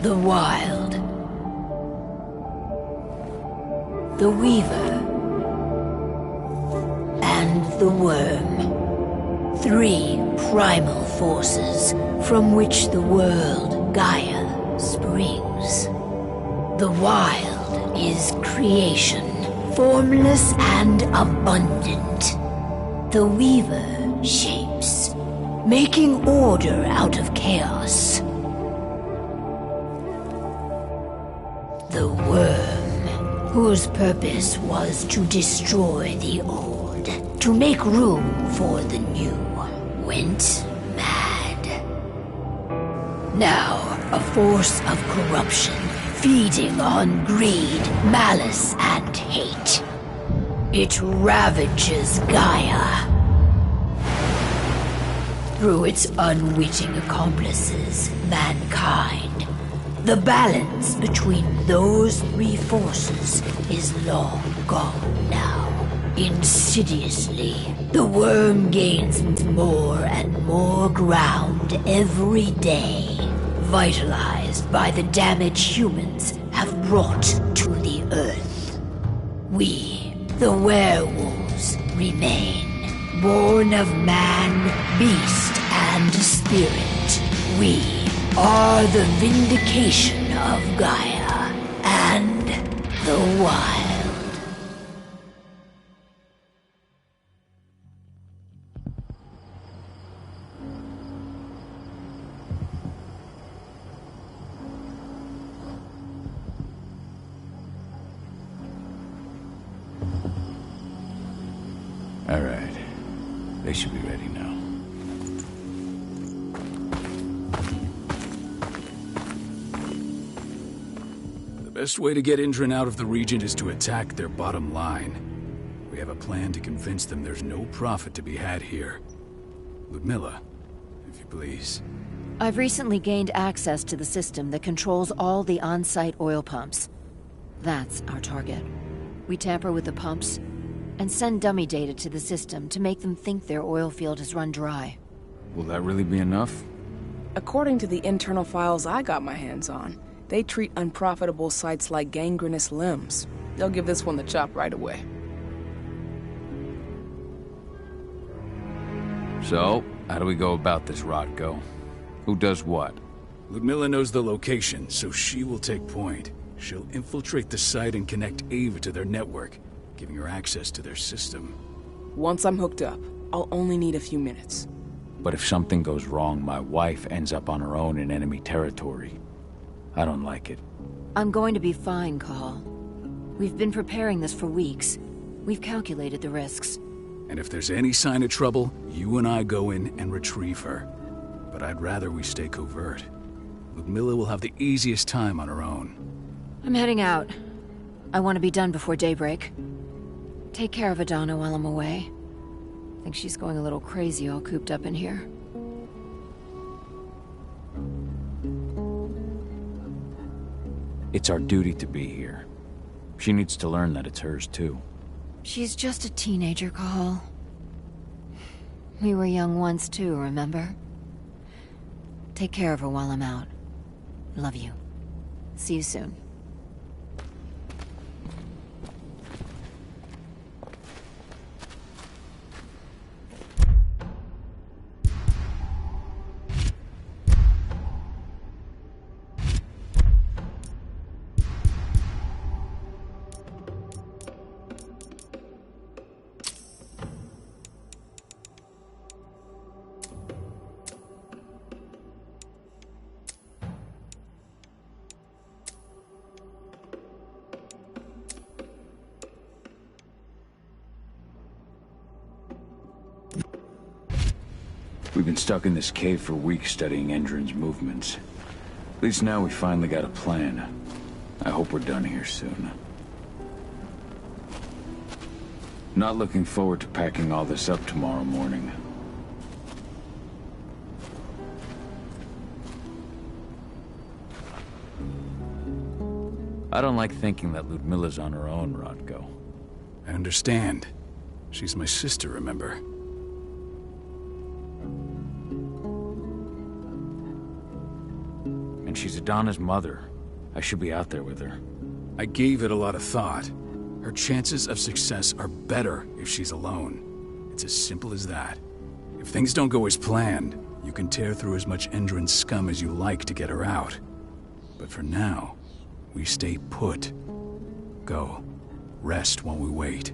The Wild. The Weaver. And the Worm. 3 primal forces from which the world, Gaia, springs. The Wild is creation, formless and abundant. The Weaver shapes, making order out of chaos. The Worm, whose purpose was to destroy the old, to make room for the new, went mad. Now, a force of corruption, feeding on greed, malice, and hate. It ravages Gaia. Through its unwitting accomplices, mankind, the balance between those 3 forces is long gone now. Insidiously, the Worm gains more and more ground every day, vitalized by the damage humans have brought to the Earth. We, the werewolves, remain, born of man, beast, and spirit. We are the vindication of Gaia and the Wild. All right. They should be ready now. The best way to get Indran out of the region is to attack their bottom line. We have a plan to convince them there's no profit to be had here. Ludmilla, if you please. I've recently gained access to the system that controls all the on-site oil pumps. That's our target. We tamper with the pumps and send dummy data to the system to make them think their oil field has run dry. Will that really be enough? According to the internal files I got my hands on, they treat unprofitable sites like gangrenous limbs. They'll give this one the chop right away. So, how do we go about this, Rodko? Who does what? Ludmilla knows the location, so she will take point. She'll infiltrate the site and connect Ava to their network, giving her access to their system. Once I'm hooked up, I'll only need a few minutes. But if something goes wrong, my wife ends up on her own in enemy territory. I don't like it. I'm going to be fine, Call. We've been preparing this for weeks. We've calculated the risks. And if there's any sign of trouble, you and I go in and retrieve her. But I'd rather we stay covert. Ludmilla will have the easiest time on her own. I'm heading out. I want to be done before daybreak. Take care of Adana while I'm away. I think she's going a little crazy all cooped up in here. It's our duty to be here. She needs to learn that it's hers too. She's just a teenager, Call. We were young once too, remember? Take care of her while I'm out. Love you. See you soon. We've been stuck in this cave for weeks studying Endron's movements. At least now we finally got a plan. I hope we're done here soon. Not looking forward to packing all this up tomorrow morning. I don't like thinking that Ludmilla's on her own, Rodko. I understand. She's my sister, remember? And she's Adana's mother. I should be out there with her. I gave it a lot of thought. Her chances of success are better if she's alone. It's as simple as that. If things don't go as planned, you can tear through as much Endron scum as you like to get her out. But for now, we stay put. Go. Rest while we wait.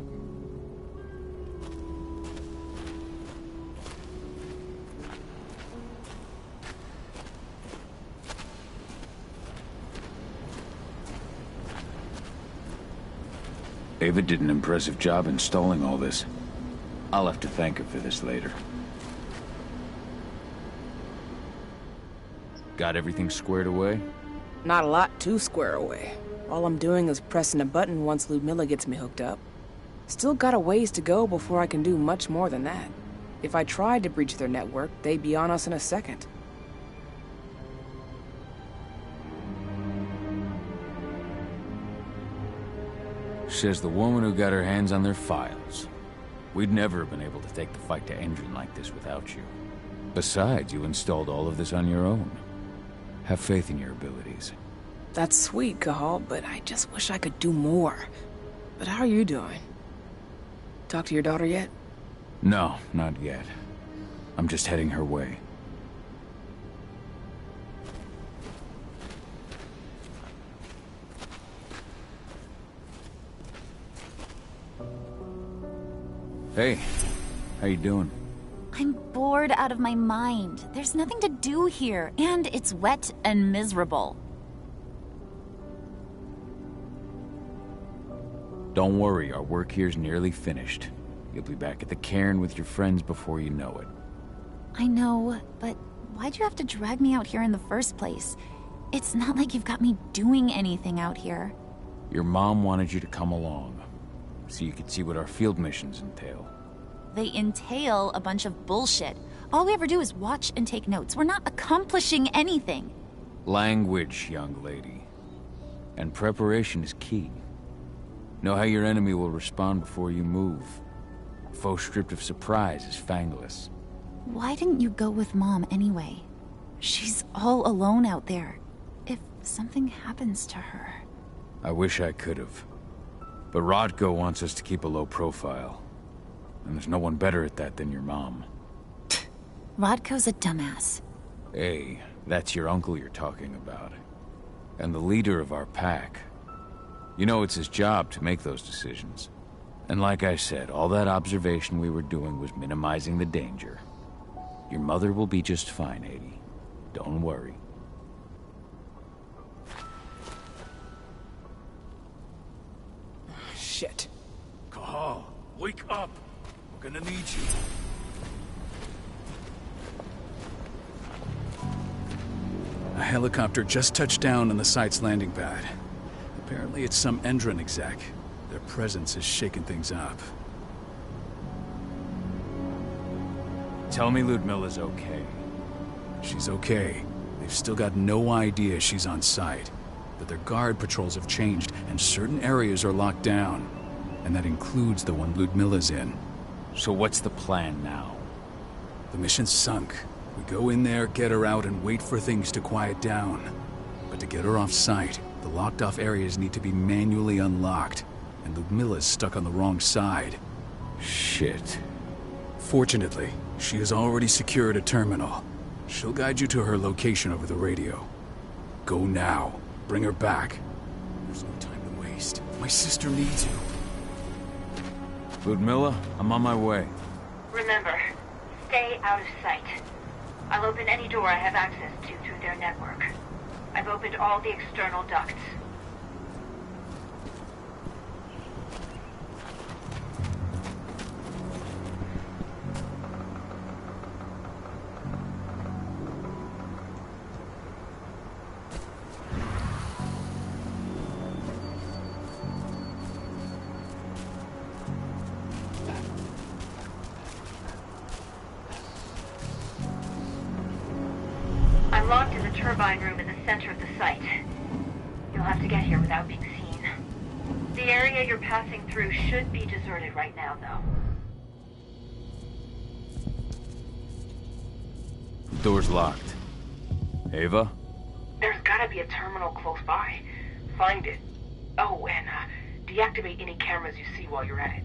Ava did an impressive job installing all this. I'll have to thank her for this later. Got everything squared away? Not a lot to square away. All I'm doing is pressing a button once Ludmilla gets me hooked up. Still got a ways to go before I can do much more than that. If I tried to breach their network, they'd be on us in a second. Says the woman who got her hands on their files. We'd never have been able to take the fight to Endron like this without you. Besides, you installed all of this on your own. Have faith in your abilities. That's sweet, Cahal, but I just wish I could do more. But how are you doing? Talk to your daughter yet? No, not yet. I'm just heading her way. Hey, how you doing? I'm bored out of my mind. There's nothing to do here, and it's wet and miserable. Don't worry, our work here's nearly finished. You'll be back at the cairn with your friends before you know it. I know, but why'd you have to drag me out here in the first place? It's not like you've got me doing anything out here. Your mom wanted you to come along, so you could see what our field missions entail. They entail a bunch of bullshit. All we ever do is watch and take notes. We're not accomplishing anything. Language, young lady. And preparation is key. Know how your enemy will respond before you move. A foe stripped of surprise is fangless. Why didn't you go with Mom anyway? She's all alone out there. If something happens to her... I wish I could have. But Rodko wants us to keep a low profile. And there's no one better at that than your mom. Rodko's a dumbass. Hey, that's your uncle you're talking about. And the leader of our pack. You know it's his job to make those decisions. And like I said, all that observation we were doing was minimizing the danger. Your mother will be just fine, Adie. Don't worry. Shit. Cahal, wake up! We're gonna need you. A helicopter just touched down on the site's landing pad. Apparently it's some Endron exec. Their presence is shaking things up. Tell me Ludmilla's okay. She's okay. They've still got no idea she's on site. But their guard patrols have changed, and certain areas are locked down. And that includes the one Ludmilla's in. So what's the plan now? The mission's sunk. We go in there, get her out, and wait for things to quiet down. But to get her off site, the locked-off areas need to be manually unlocked. And Ludmilla's stuck on the wrong side. Shit. Fortunately, she has already secured a terminal. She'll guide you to her location over the radio. Go now. Bring her back. There's no time to waste. My sister needs you. Ludmilla, I'm on my way. Remember, stay out of sight. I'll open any door I have access to through their network. I've opened all the external ducts. I'm locked in the turbine room in the center of the site. You'll have to get here without being seen. The area you're passing through should be deserted right now, though. The door's locked. Ava? There's gotta gotta be a terminal close by. Find it. Oh, and deactivate any cameras you see while you're at it.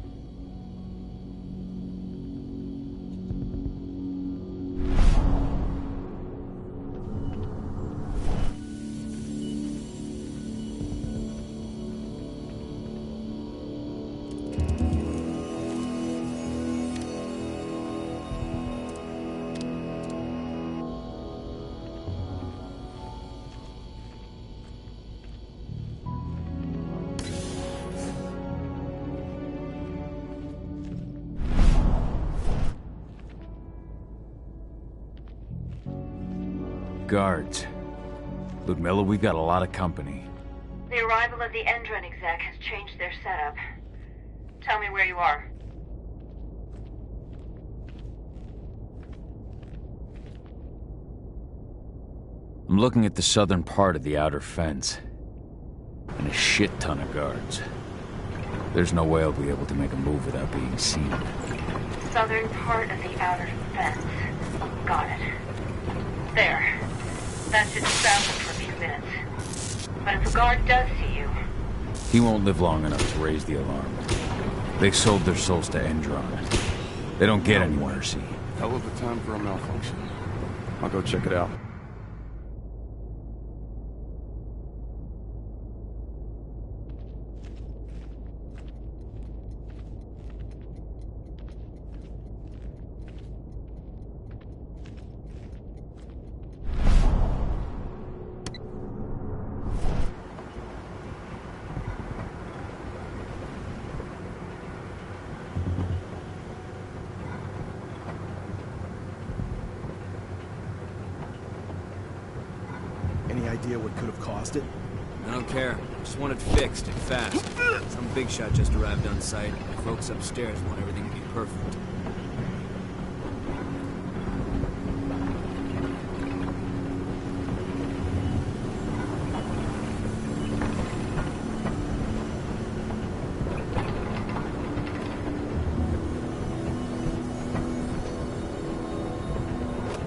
Guards. Ludmilla, we've got a lot of company. The arrival of the Endron exec has changed their setup. Tell me where you are. I'm looking at the southern part of the outer fence. And a shit ton of guards. There's no way I'll be able to make a move without being seen. Southern part of the outer fence. Got it. There. That should stop him for a few minutes. But if a guard does see you... He won't live long enough to raise the alarm. They sold their souls to Endron. They don't get any mercy. Hell of a time for a malfunction. I'll go check it out. Any idea what could have caused it? I don't care. Just want it fixed and fast. Some big shot just arrived on site. The folks upstairs want everything to be perfect.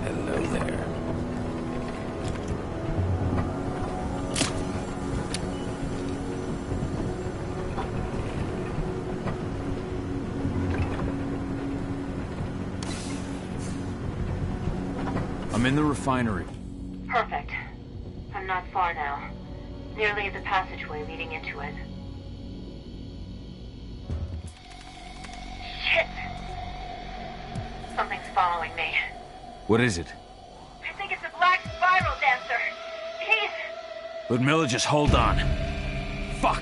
Hello there. I'm in the refinery. Perfect. I'm not far now. Nearly at the passageway leading into it. Shit! Something's following me. What is it? I think it's a black spiral dancer. He's... Ludmilla, just hold on. Fuck.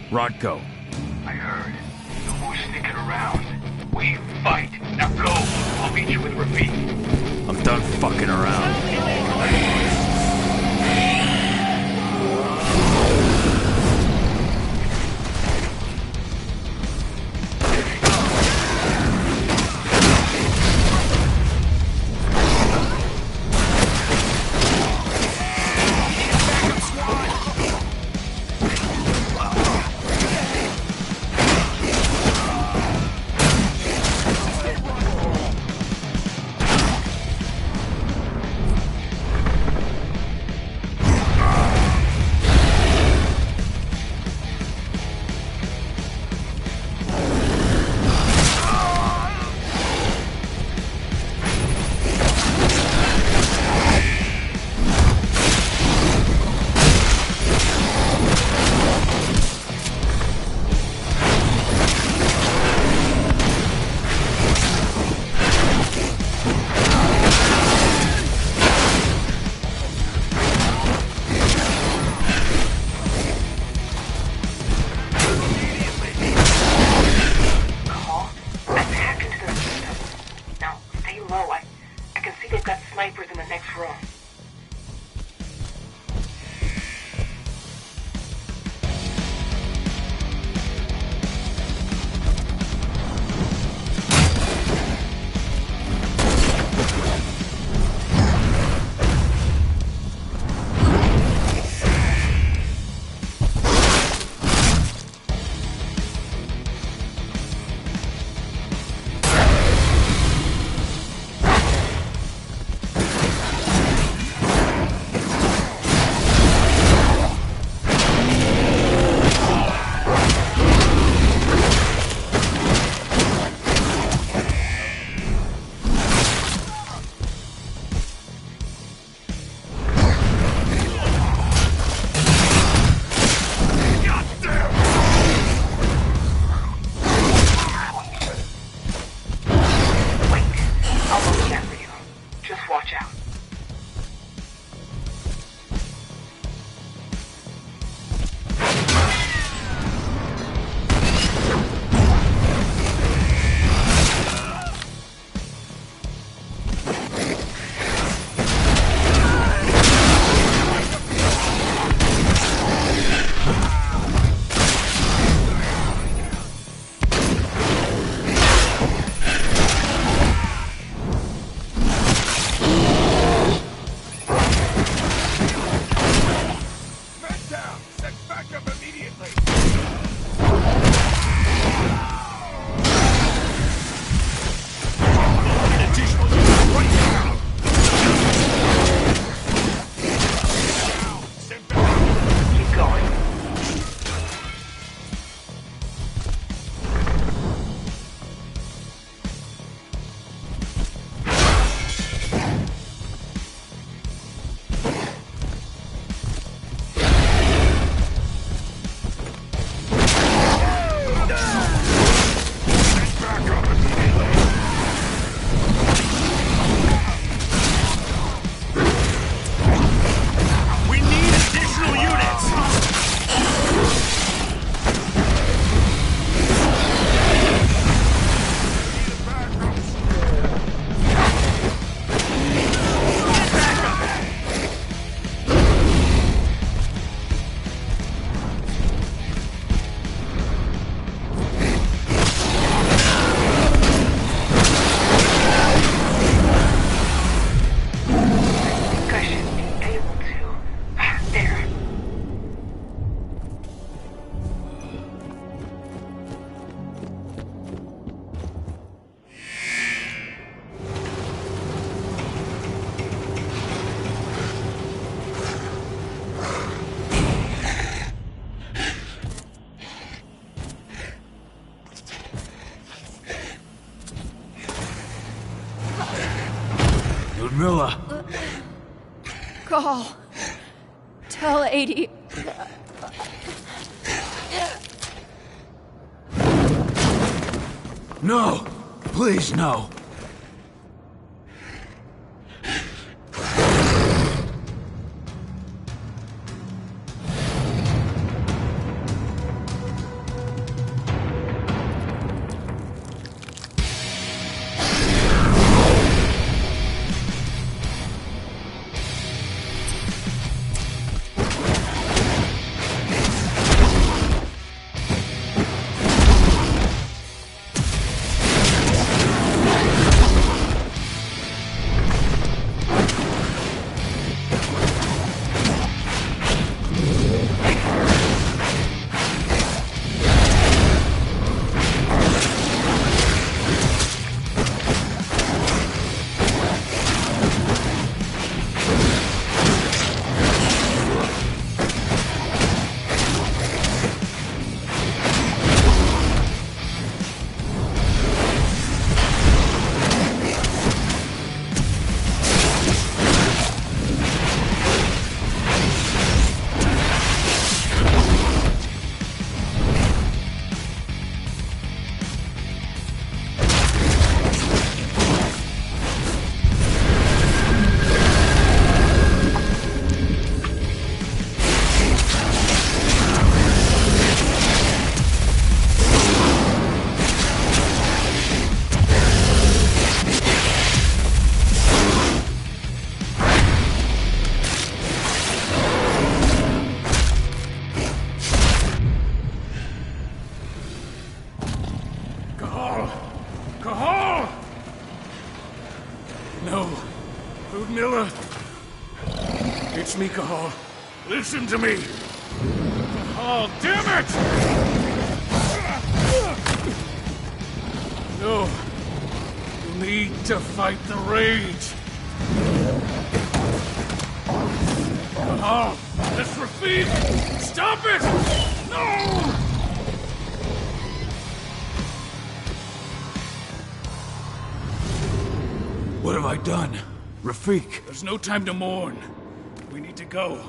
Rodko. I heard. No more sticking around. We fight. Now go. I'll meet you with Rafik. I'm done fucking around. Call. Tell 80. No! Please, no! It's me, Cahal. Listen to me. Oh, damn it! No. You need to fight the rage. Cahal, that's Rafik! Stop it! No! What have I done? Rafik! There's no time to mourn. We need to go.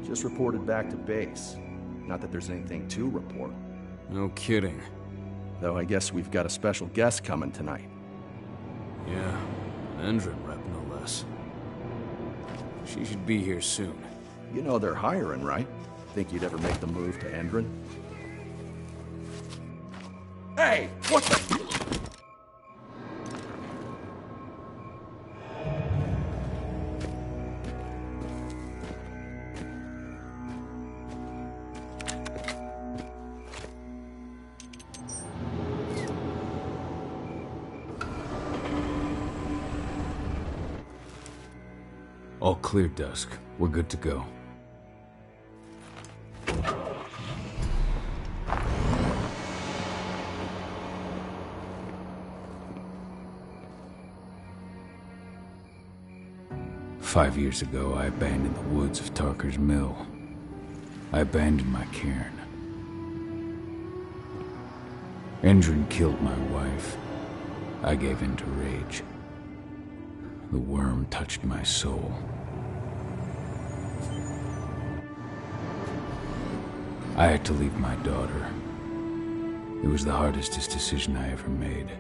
Just reported back to base. Not that there's anything to report. No kidding. Though I guess we've got a special guest coming tonight. Yeah, an Endron rep no less. She should be here soon. You know they're hiring, right? Think you'd ever make the move to Endron? Hey! What the... All clear, Dusk. We're good to go. "5 years ago, I abandoned the woods of Tarker's Mill. I abandoned my cairn. Endron killed my wife. I gave in to rage. The worm touched my soul. I had to leave my daughter. It was the hardest decision I ever made.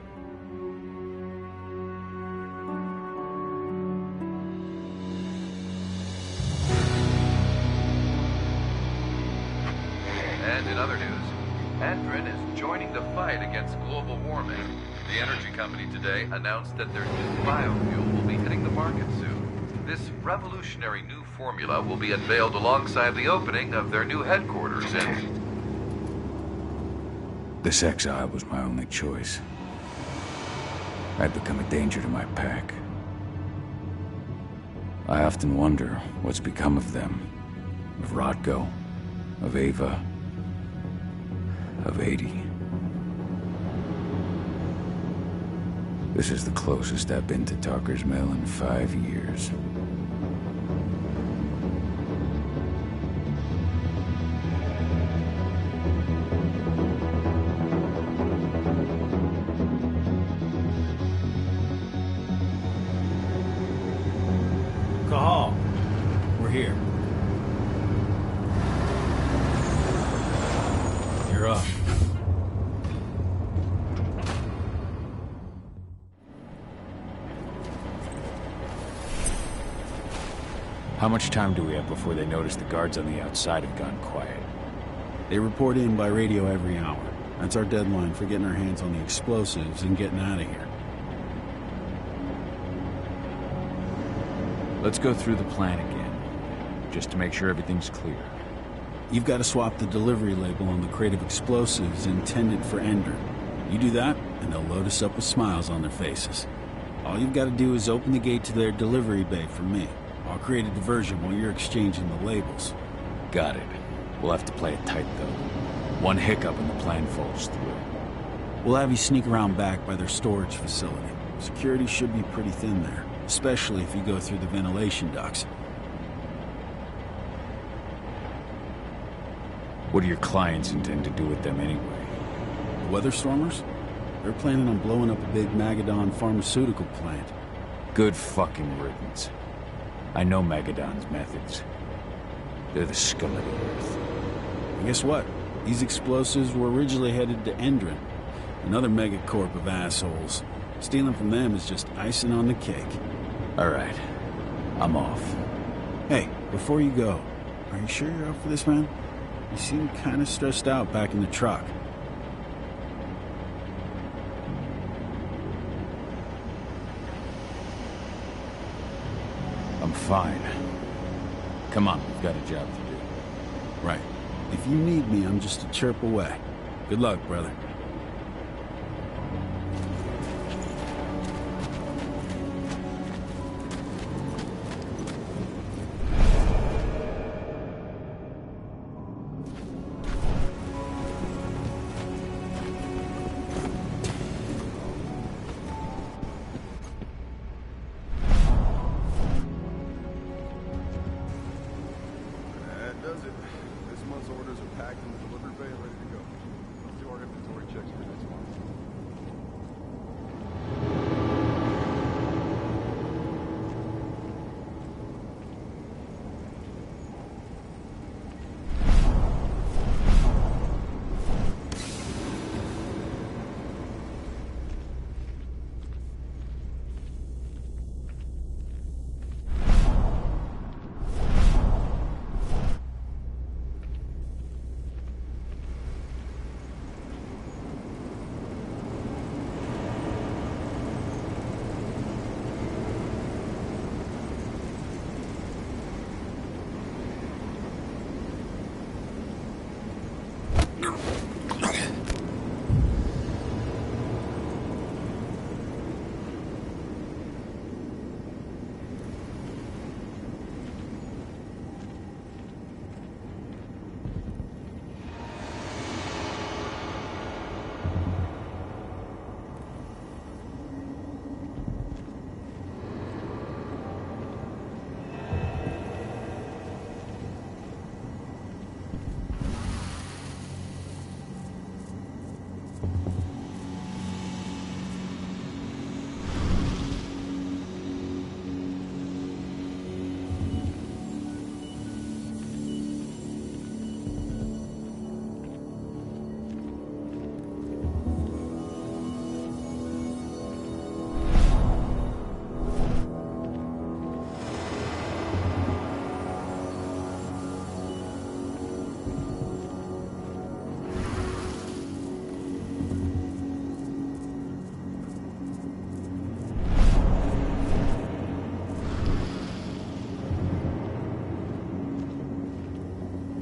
continuing to fight against global warming. The energy company today announced that their new biofuel will be hitting the market soon. This revolutionary new formula will be unveiled alongside the opening of their new headquarters in... This exile was my only choice. I'd become a danger to my pack. I often wonder what's become of them. Of Rodko, of Ava, of 80. This is the closest I've been to Talker's Mill in 5 years. Cahal, we're here. You're up. How much time do we have before they notice the guards on the outside have gone quiet? They report in by radio every hour. That's our deadline for getting our hands on the explosives and getting out of here. Let's go through the plan again, just to make sure everything's clear. You've got to swap the delivery label on the crate of explosives intended for Ender. You do that, and they'll load us up with smiles on their faces. All you've got to do is open the gate to their delivery bay for me. I'll create a diversion while you're exchanging the labels. Got it. We'll have to play it tight, though. One hiccup and the plan falls through. We'll have you sneak around back by their storage facility. Security should be pretty thin there, especially if you go through the ventilation ducts. What do your clients intend to do with them anyway? The Weatherstormers? They're planning on blowing up a big Magadon pharmaceutical plant. Good fucking riddance. I know Magadon's methods. They're the scum of the earth. And guess what? These explosives were originally headed to Endron, another megacorp of assholes. Stealing from them is just icing on the cake. All right. I'm off. Hey, before you go, are you sure you're up for this, man? You seem kind of stressed out back in the truck. I'm fine. Come on, we've got a job to do. Right. If you need me, I'm just a chirp away. Good luck, brother. That does it. This month's orders are packed in the delivery bay and ready to go. Let's do our inventory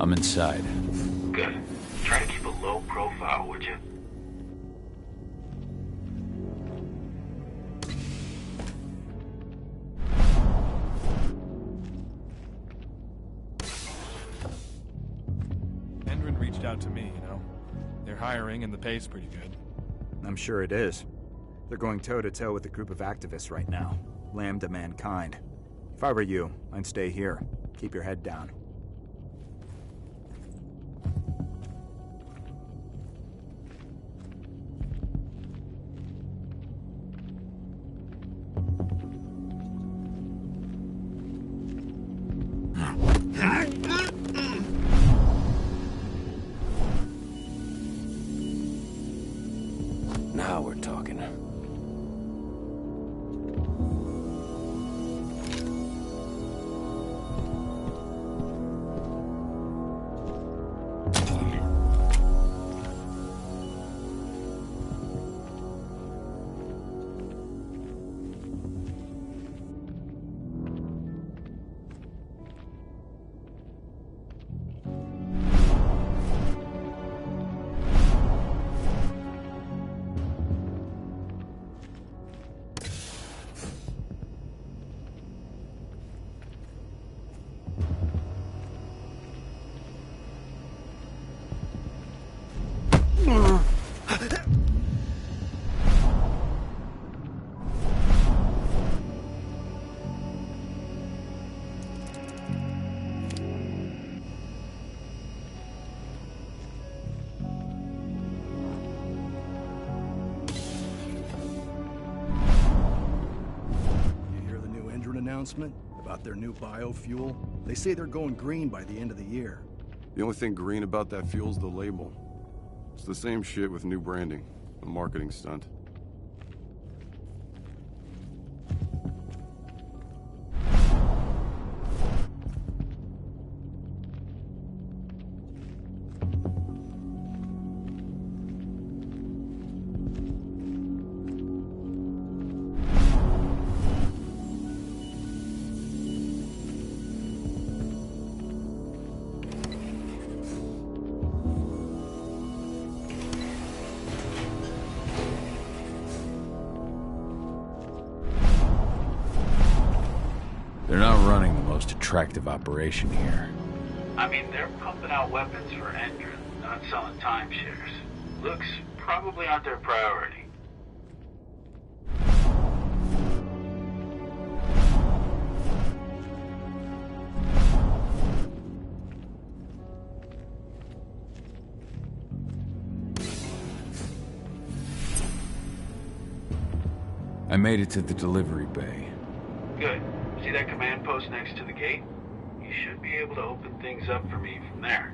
I'm inside. Good. Try to keep a low profile, would you? Endrin reached out to me, you know. They're hiring and the pay's pretty good. I'm sure it is. They're going toe-to-toe with a group of activists right now. Lambda mankind. If I were you, I'd stay here. Keep your head down. Now we're talking. Announcement about their new biofuel. They say they're going green by the end of the year. The only thing green about that fuel's the label. It's the same shit with new branding. A marketing stunt. They're not running the most attractive operation here. I mean, they're pumping out weapons for Endrin, not selling timeshares. Looks probably aren't their priority. I made it to the delivery bay. Good. See that command post next to the gate? You should be able to open things up for me from there.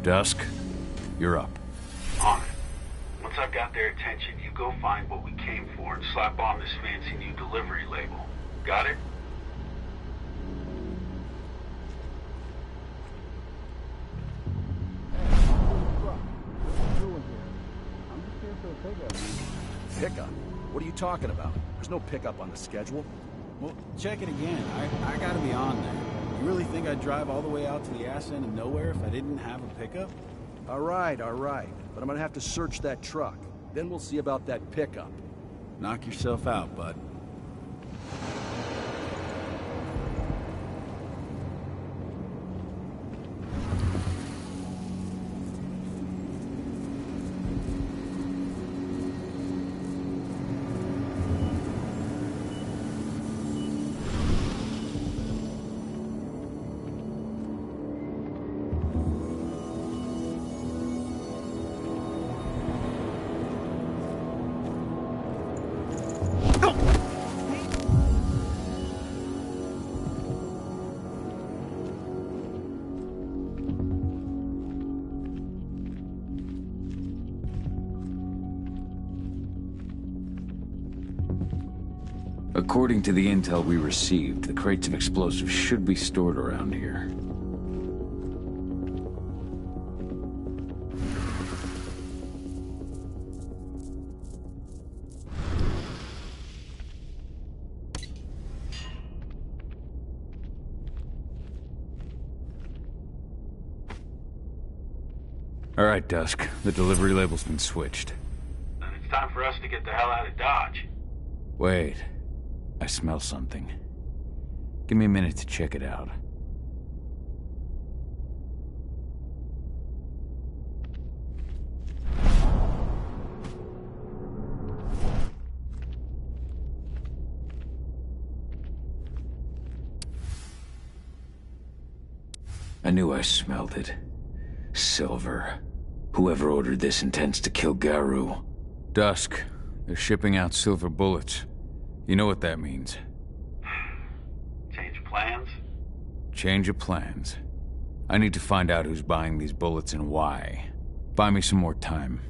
Dusk, you're up. On it. Once I've got their attention, you go find what we came for and slap on this fancy new delivery label. Got it? Pickup? What are you talking about? There's no pickup on the schedule. Well, check it again. I gotta be on there. You really think I'd drive all the way out to the ass end of nowhere if I didn't have a pickup? All right. But I'm gonna have to search that truck. Then we'll see about that pickup. Knock yourself out, bud. According to the intel we received, the crates of explosives should be stored around here. All right, Dusk. The delivery label's been switched. Then it's time for us to get the hell out of Dodge. Wait. I smell something. Give me a minute to check it out. I knew I smelled it. Silver. Whoever ordered this intends to kill Garu. Dusk. They're shipping out silver bullets. You know what that means. Change of plans? Change of plans. I need to find out who's buying these bullets and why. Buy me some more time.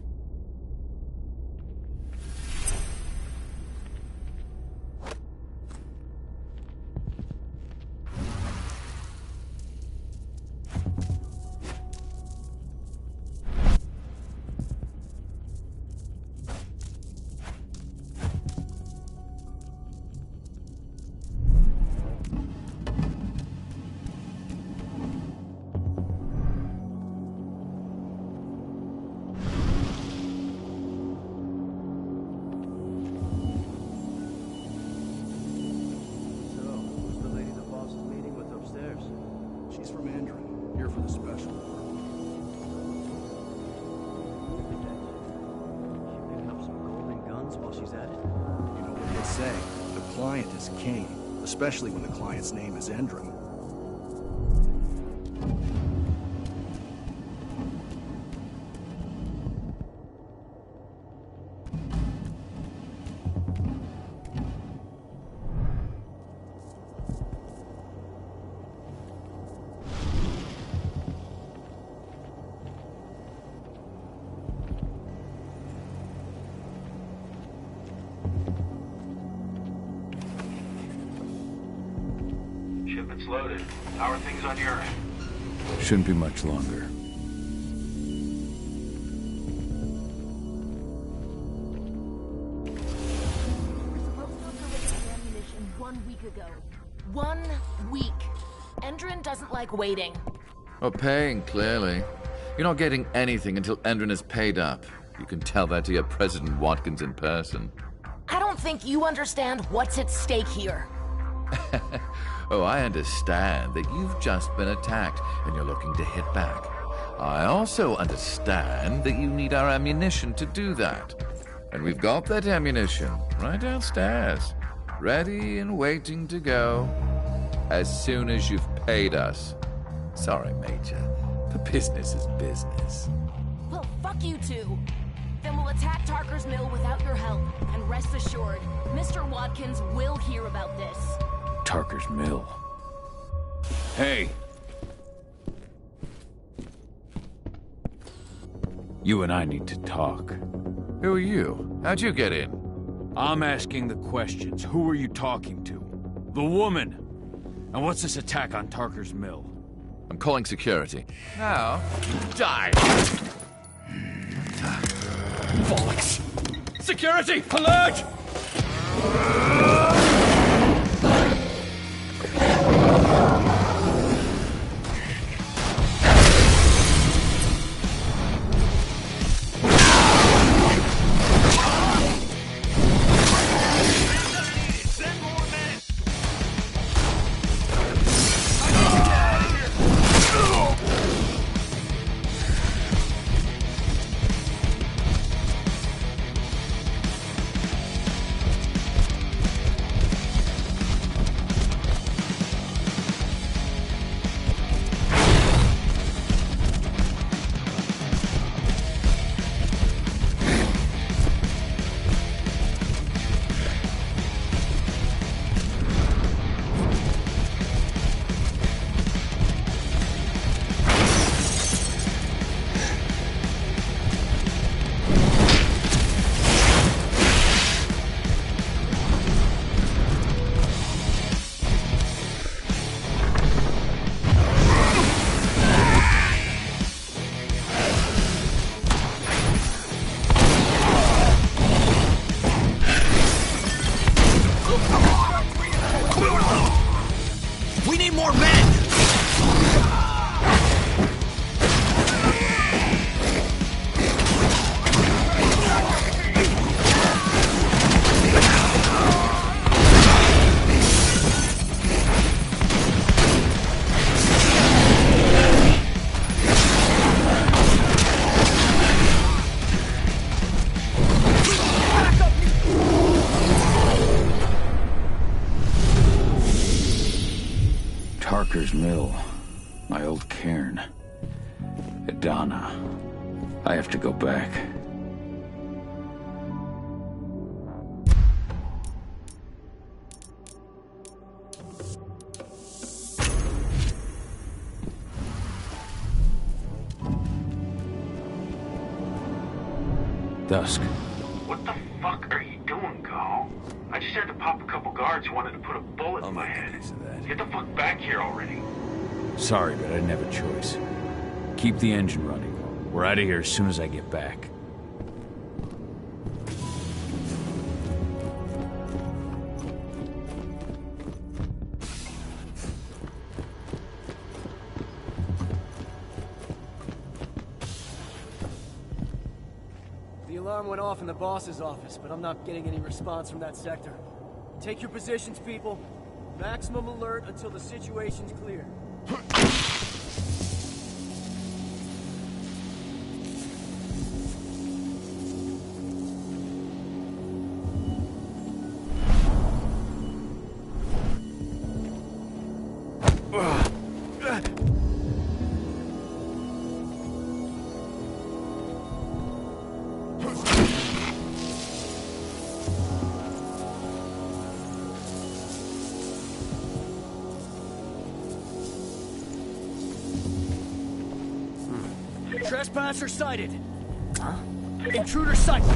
She's from Andron, here for the special. She picking up some golden guns while she's at it? You know what they say, the client is king, especially when the client's name is Endron. Shipment's loaded. How are things on your end? Shouldn't be much longer. We're supposed to have delivered the ammunition 1 week ago. 1 week. Endron doesn't like waiting. Well, paying, clearly. You're not getting anything until Endron is paid up. You can tell that to your President Watkins in person. I don't think you understand what's at stake here. Oh, I understand that you've just been attacked and you're looking to hit back. I also understand that you need our ammunition to do that. And we've got that ammunition right downstairs, ready and waiting to go as soon as you've paid us. Sorry, Major, but business is business. Well, fuck you two. Then we'll attack Tarker's Mill without your help. And rest assured, Mr. Watkins will hear about this. Tarker's Mill. Hey! You and I need to talk. Who are you? How'd you get in? I'm asking the questions. Who are you talking to? The woman! And what's this attack on Tarker's Mill? I'm calling security. Now, die! Bollocks! Security! Alert! Tarker's Mill. My old cairn. Adana. I have to go back. Dusk. What the fuck are you doing, Go? I just had to pop a couple guards who wanted to put a bullet in my head. Get the fuck back here already. Sorry, but I didn't have a choice. Keep the engine running. We're out of here as soon as I get back. The alarm went off in the boss's office, but I'm not getting any response from that sector. Take your positions, people. Maximum alert until the situation's clear. Trespasser sighted. Huh? Intruder sighted.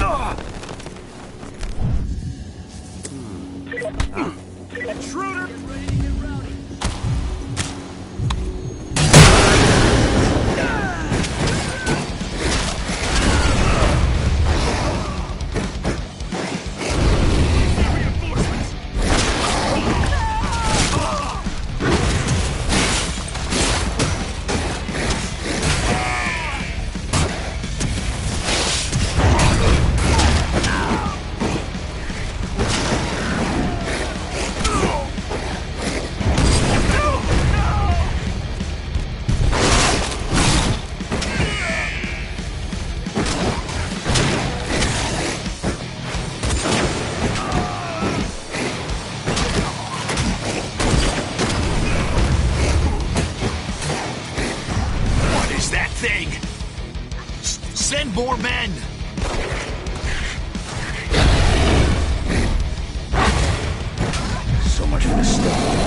Intruder! Get ready to get rowdy. Send more men! So much for the stuff.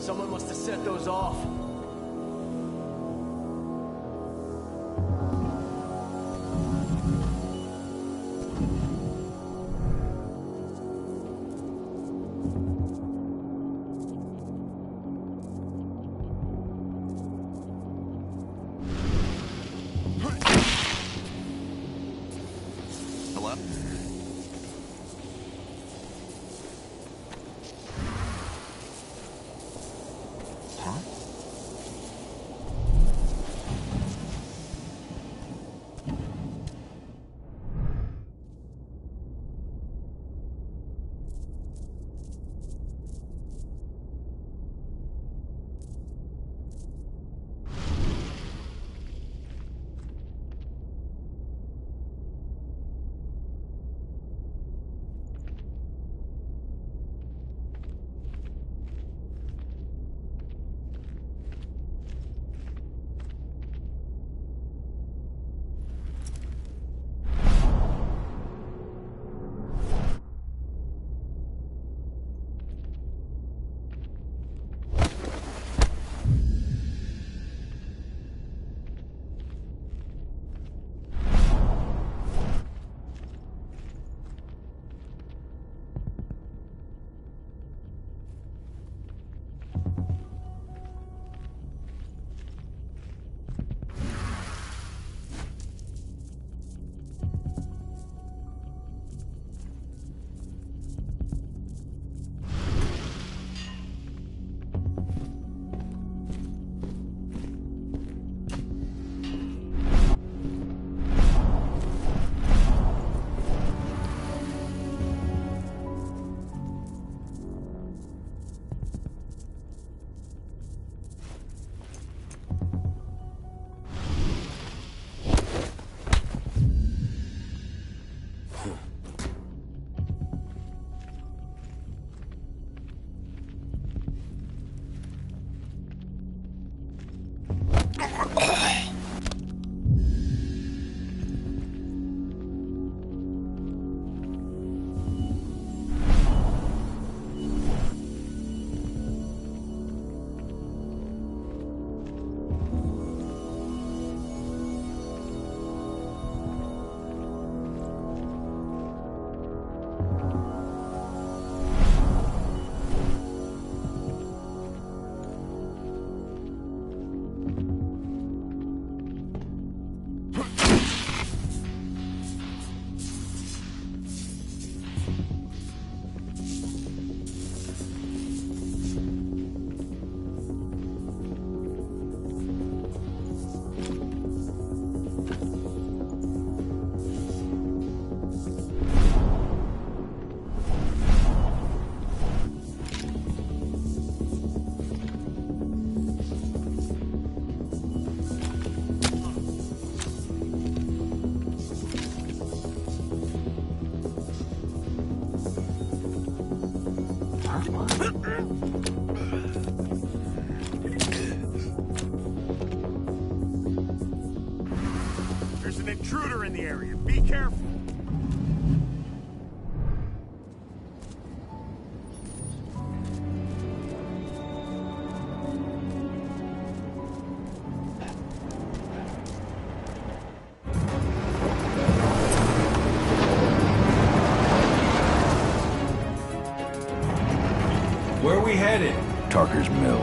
Someone must have set those off. Hello? Huh? There's an intruder in the area. Be careful. Where are we headed? Tarker's Mill.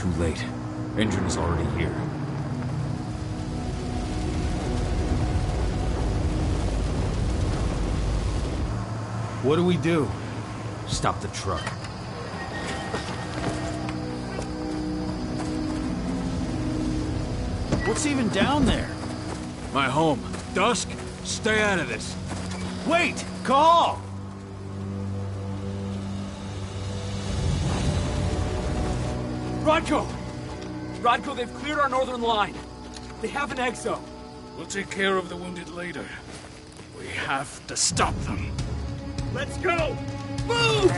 too late. Engine is already here. What do we do? Stop the truck. What's even down there? My home. Dusk, stay out of this. Wait! Call! Rodko! Rodko, they've cleared our northern line. They have an exo. We'll take care of the wounded later. We have to stop them. Let's go! Move!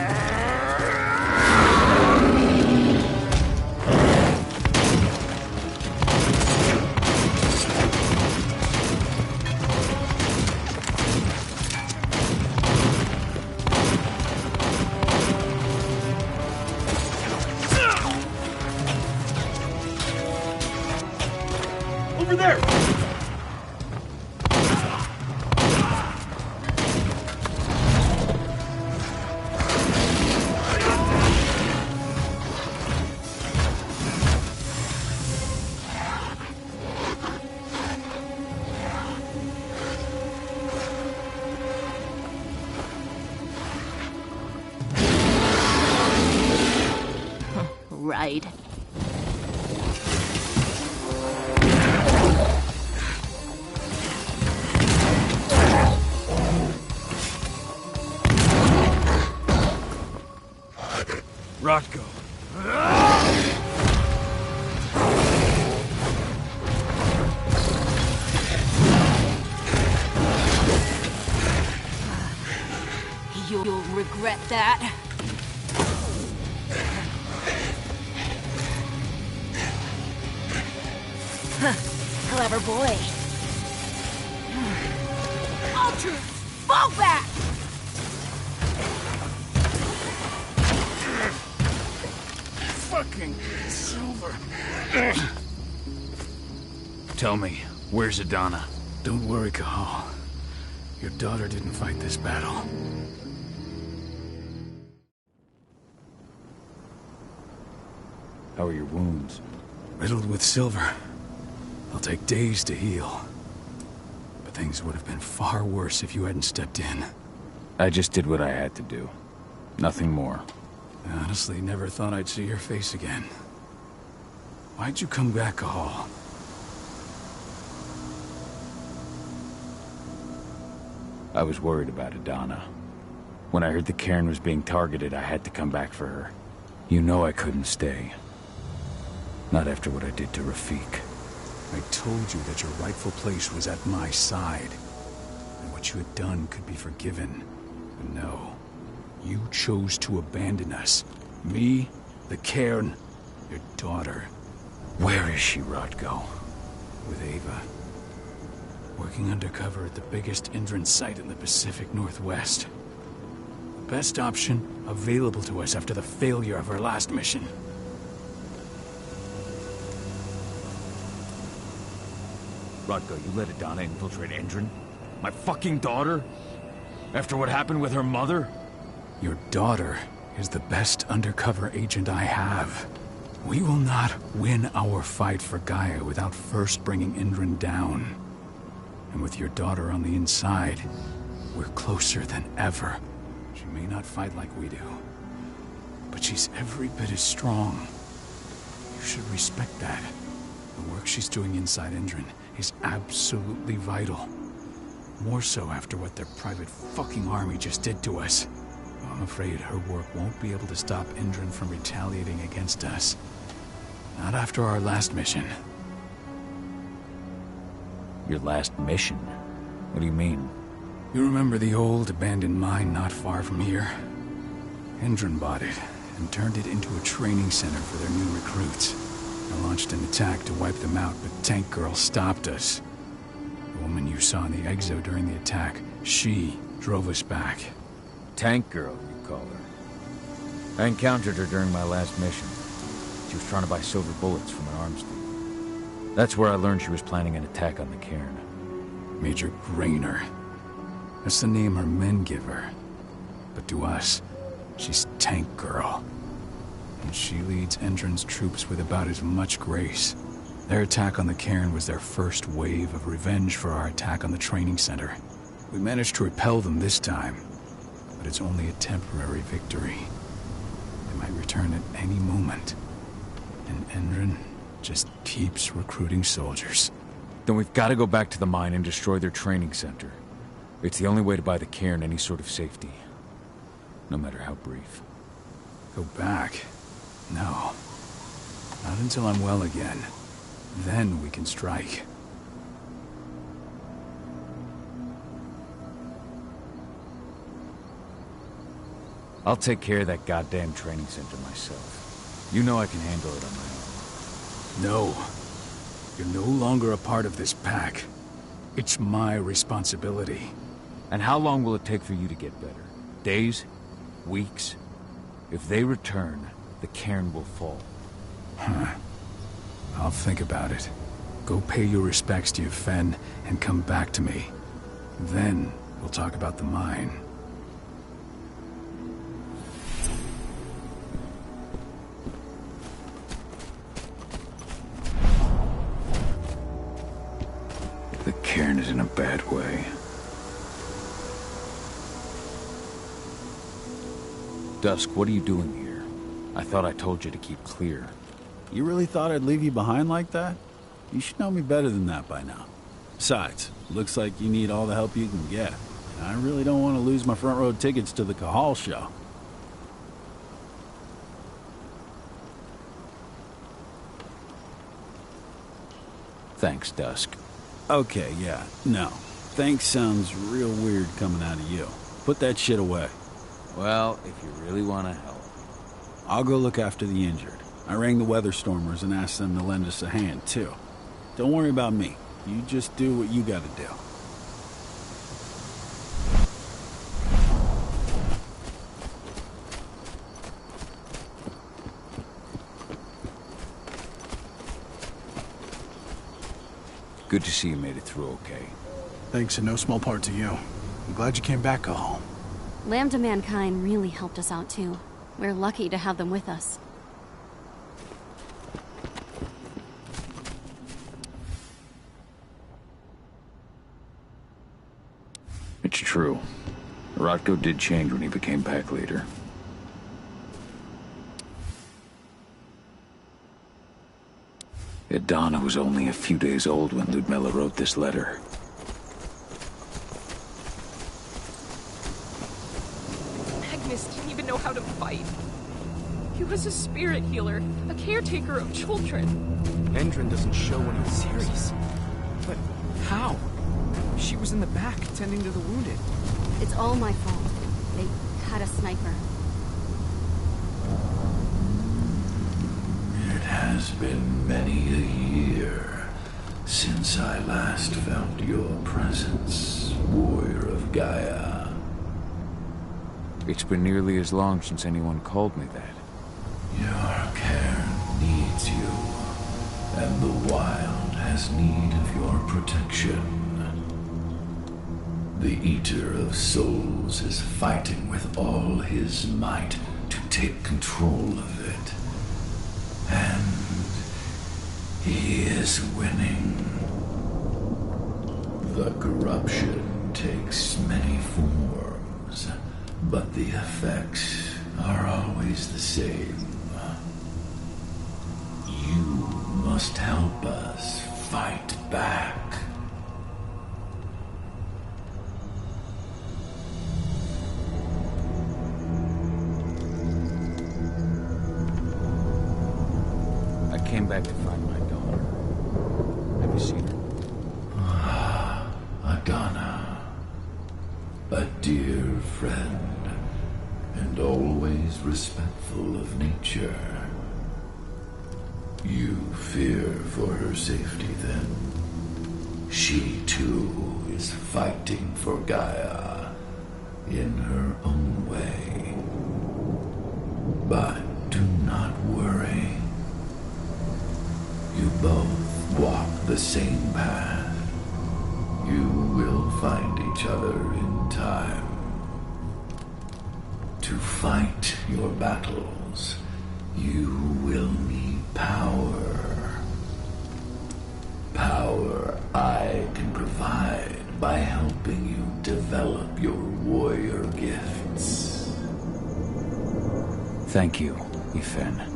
Over there! Right. Rodko. You'll regret that. Clever boy. All troops, fall back! Fucking Silver. Tell me, where's Adana? Don't worry, Cahal. Your daughter didn't fight this battle. How are your wounds? Riddled with silver. They'll take days to heal. But things would have been far worse if you hadn't stepped in. I just did what I had to do. Nothing more. I honestly never thought I'd see your face again. Why'd you come back, Cahal? I was worried about Adana. When I heard the cairn was being targeted, I had to come back for her. You know I couldn't stay. Not after what I did to Rafik. I told you that your rightful place was at my side. And what you had done could be forgiven. But no. You chose to abandon us. Me, the cairn, your daughter. Where is she, Rodko? With Ava. Working undercover at the biggest Indran site in the Pacific Northwest. The best option available to us after the failure of our last mission. Rodko, you let Adana infiltrate Indran? My fucking daughter? After what happened with her mother? Your daughter is the best undercover agent I have. We will not win our fight for Gaia without first bringing Indran down. And with your daughter on the inside, we're closer than ever. She may not fight like we do, but she's every bit as strong. You should respect that. The work she's doing inside Indran is absolutely vital. More so after what their private fucking army just did to us. I'm afraid her work won't be able to stop Indran from retaliating against us. Not after our last mission. Your last mission? What do you mean? You remember the old abandoned mine not far from here? Indran bought it and turned it into a training center for their new recruits. I launched an attack to wipe them out, but Tank Girl stopped us. The woman you saw in the exo during the attack, she drove us back. Tank Girl, you call her. I encountered her during my last mission. She was trying to buy silver bullets from an arms dealer. That's where I learned she was planning an attack on the cairn. Major Grainer. That's the name her men give her. But to us, she's Tank Girl. and she leads Endron's troops with about as much grace. Their attack on the cairn was their first wave of revenge for our attack on the training center. We managed to repel them this time, but it's only a temporary victory. They might return at any moment, and Endron just keeps recruiting soldiers. Then we've got to go back to the mine and destroy their training center. It's the only way to buy the cairn any sort of safety, no matter how brief. Go back? No. Not until I'm well again. Then we can strike. I'll take care of that goddamn training center myself. You know I can handle it on my own. No. You're no longer a part of this pack. It's my responsibility. And how long will it take for you to get better? Days? Weeks? If they return, the cairn will fall. Huh. I'll think about it. Go pay your respects to your Fen and come back to me. Then we'll talk about the mine. The cairn is in a bad way. Dusk, what are you doing here? I thought I told you to keep clear. You really thought I'd leave you behind like that? You should know me better than that by now. Besides, looks like you need all the help you can get. And I really don't want to lose my front row tickets to the Cahal show. Thanks, Dusk. Okay, yeah, no. Thanks sounds real weird coming out of you. Put that shit away. Well, if you really want to help. I'll go look after the injured. I rang the weather stormers and asked them to lend us a hand, too. Don't worry about me. You just do what you gotta do. Good to see you made it through okay. Thanks in no small part to you. I'm glad you came back, Cahal. Lambda Mankind really helped us out too. We're lucky to have them with us. It's true. Rotko did change when he became pack leader. Donna was only a few days old when Ludmilla wrote this letter. Magnus didn't even know how to fight. He was a spirit healer, a caretaker of children. Endron doesn't show when he's serious. But how? She was in the back, tending to the wounded. It's all my fault. They had a sniper. It has been many a year since I last felt your presence, warrior of Gaia. It's been nearly as long since anyone called me that. Your cairn needs you, and the wild has need of your protection. The Eater of Souls is fighting with all his might to take control of it. And he is winning. The corruption takes many forms, but the effects are always the same. You must help us fight back. I came back to find my daughter. Have you seen her? Adana. A dear friend, and always respectful of nature. You fear for her safety, then? She, too, is fighting for Gaia in her own way. But do not worry. You both walk the same path. You will find each other in time. To fight your battles You will need power. Power I can provide by helping you develop your warrior gifts. Thank you, Ifen.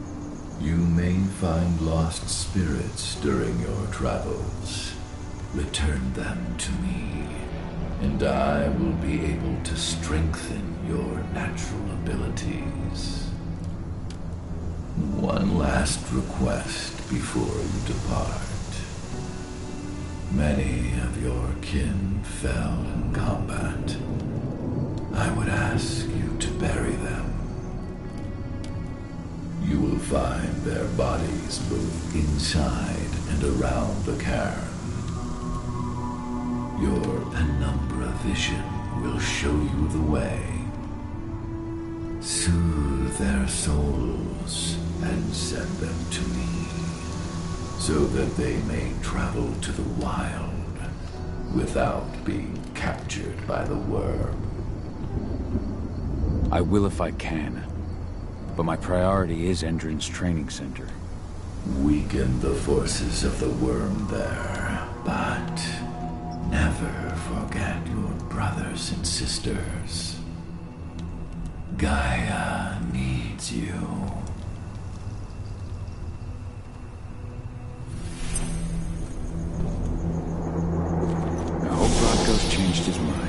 You may find lost spirits during your travels. Return them to me, and I will be able to strengthen your natural abilities. One last request before you depart. Many of your kin fell in combat. I would ask you to bury them. You will find their bodies both inside and around the cairn. Your penumbra vision will show you the way. Soothe their souls and send them to me, so that they may travel to the wild without being captured by the worm. I will if I can, but my priority is Endron's training center. Weaken the forces of the worm there, but never forget your brothers and sisters. Gaia needs you. I hope Rodko's changed his mind.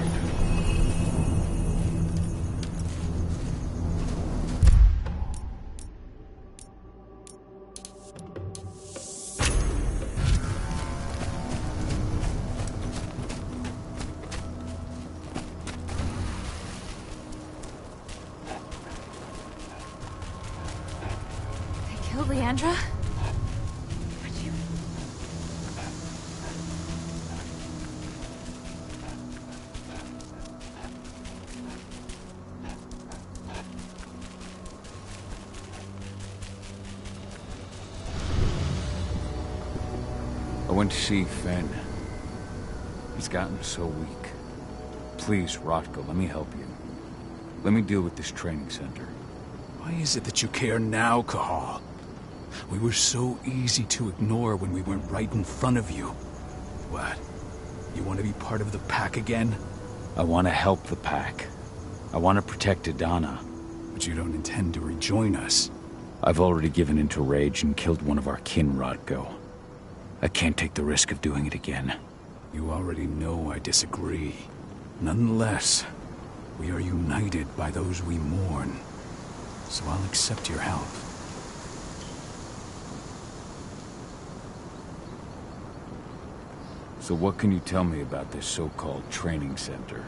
Leandra? I went to see Fen. He's gotten so weak. Please, Rodko, let me help you. Let me deal with this training center. Why is it that you care now, Cahal? We were so easy to ignore when we weren't right in front of you. What? You want to be part of the pack again? I want to help the pack. I want to protect Adana. But you don't intend to rejoin us. I've already given into rage and killed one of our kin, Rodko. I can't take the risk of doing it again. You already know I disagree. Nonetheless, we are united by those we mourn. So I'll accept your help. So what can you tell me about this so-called training center?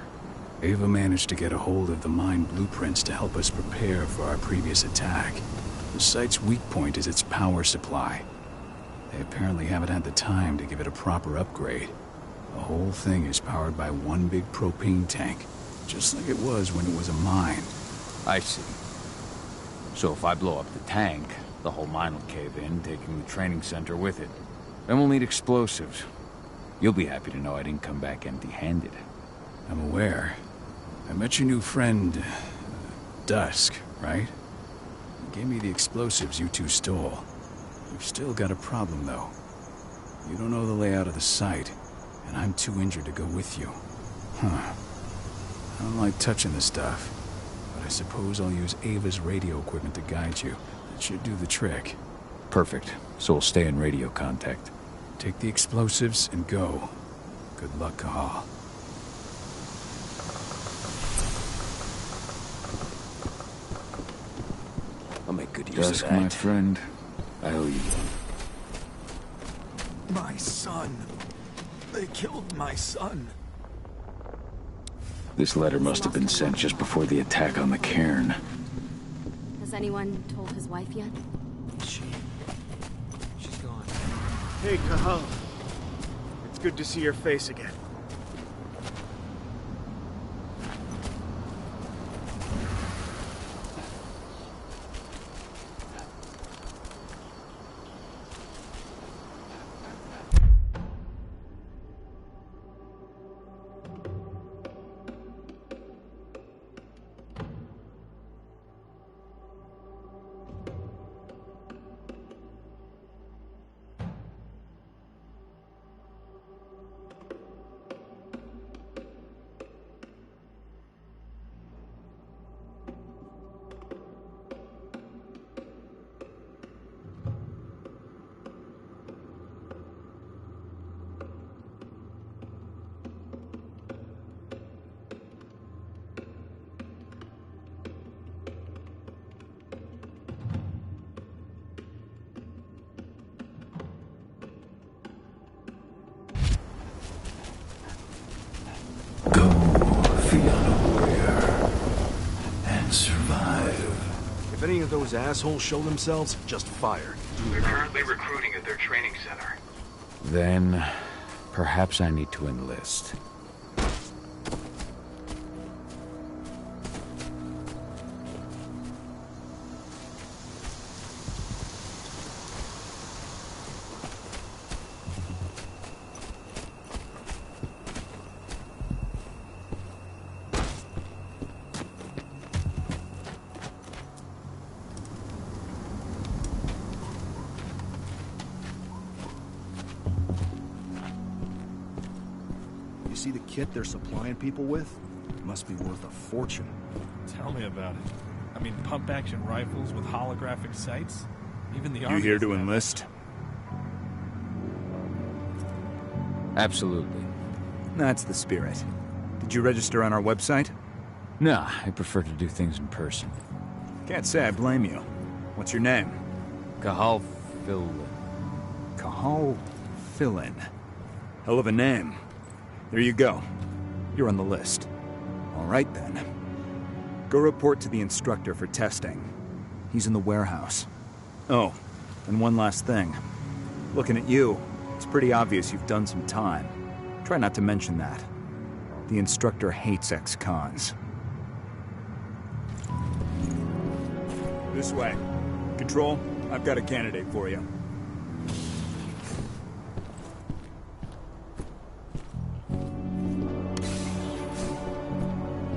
Ava managed to get a hold of the mine blueprints to help us prepare for our previous attack. The site's weak point is its power supply. They apparently haven't had the time to give it a proper upgrade. The whole thing is powered by one big propane tank, just like it was when it was a mine. I see. So if I blow up the tank, the whole mine will cave in, taking the training center with it. Then we'll need explosives. You'll be happy to know I didn't come back empty-handed. I'm aware. I met your new friend, Dusk, right? He gave me the explosives you two stole. We've still got a problem, though. You don't know the layout of the site, and I'm too injured to go with you. Huh. I don't like touching the stuff, but I suppose I'll use Ava's radio equipment to guide you. That should do the trick. Perfect. So we'll stay in radio contact. Take the explosives and go. Good luck, Cahal. I'll make good use of that. My friend, I owe you one. My son. They killed my son. This letter must have been sent just before the attack on the cairn. Has anyone told his wife yet? She's gone. Hey, Cahal. It's good to see your face again. those assholes show themselves, just fire. They're currently recruiting at their training center. Then, perhaps I need to enlist. You see the kit they're supplying people with? It must be worth a fortune. Tell me about it. I mean, pump-action rifles with holographic sights? Even the army... You here to enlist? Absolutely. That's the spirit. Did you register on our website? Nah, I prefer to do things in person. Can't say I blame you. What's your name? Cahal Phil. Cahal Philin. Hell of a name. There you go. You're on the list. All right, then. Go report to the instructor for testing. He's in the warehouse. Oh, and one last thing. Looking at you, it's pretty obvious you've done some time. Try not to mention that. The instructor hates ex-cons. This way. Control, I've got a candidate for you.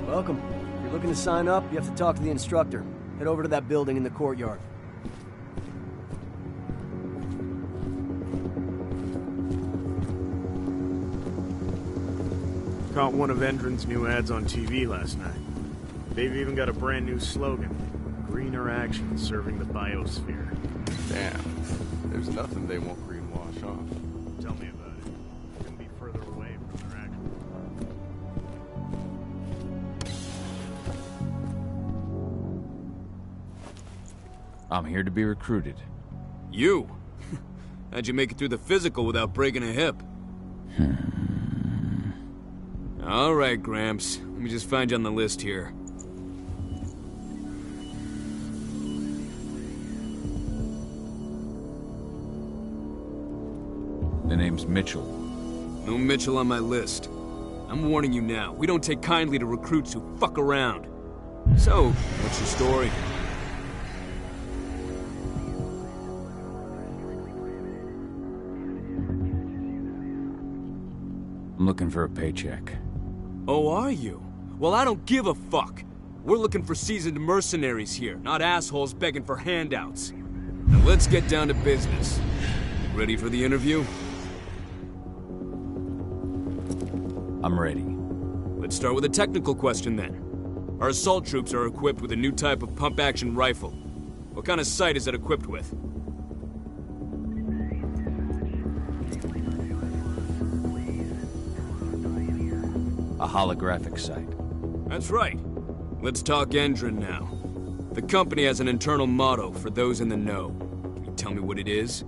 Welcome. If you're looking to sign up, you have to talk to the instructor. Head over to that building in the courtyard. Caught one of Endron's new ads on TV last night. They've even got a brand new slogan. Greener action serving the biosphere. Damn. There's nothing they won't greenwash off. Tell me about it. Couldn't be further away from their action. I'm here to be recruited. You? How'd you make it through the physical without breaking a hip? All right, Gramps. Let me just find you on the list here. The name's Mitchell. No Mitchell on my list. I'm warning you now. We don't take kindly to recruits who fuck around. So, what's your story? I'm looking for a paycheck. Oh, are you? Well, I don't give a fuck. We're looking for seasoned mercenaries here, not assholes begging for handouts. Now let's get down to business. Ready for the interview? I'm ready. Let's start with a technical question then. Our assault troops are equipped with a new type of pump-action rifle. What kind of sight is it equipped with? A holographic sight. That's right. Let's talk Endron now. The company has an internal motto for those in the know. Can you tell me what it is?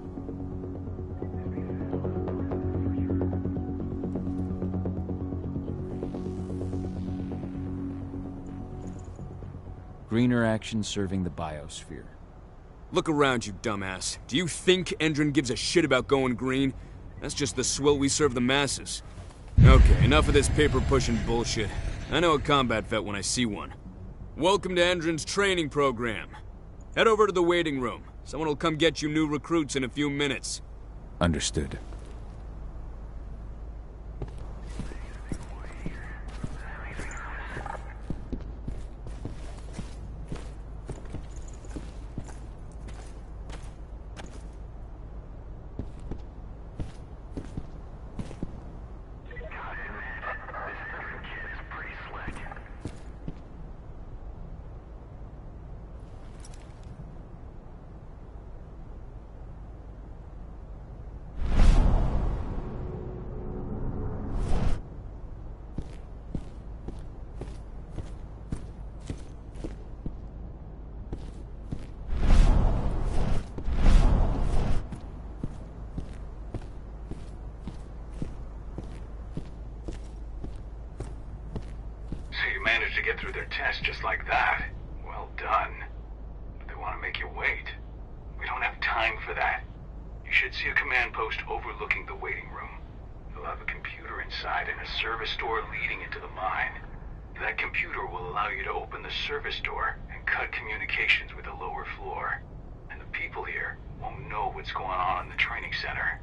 Greener action serving the biosphere. Look around you, dumbass. Do you think Endron gives a shit about going green? That's just the swill we serve the masses. Okay, enough of this paper-pushing bullshit. I know a combat vet when I see one. Welcome to Endron's training program. Head over to the waiting room. Someone will come get you new recruits in a few minutes. Understood. So you managed to get through their test just like that. Well done. But they want to make you wait. We don't have time for that. You should see a command post overlooking the waiting room. You'll have a computer inside and a service door leading into the mine. That computer will allow you to open the service door and cut communications with the lower floor. And the people here won't know what's going on in the training center.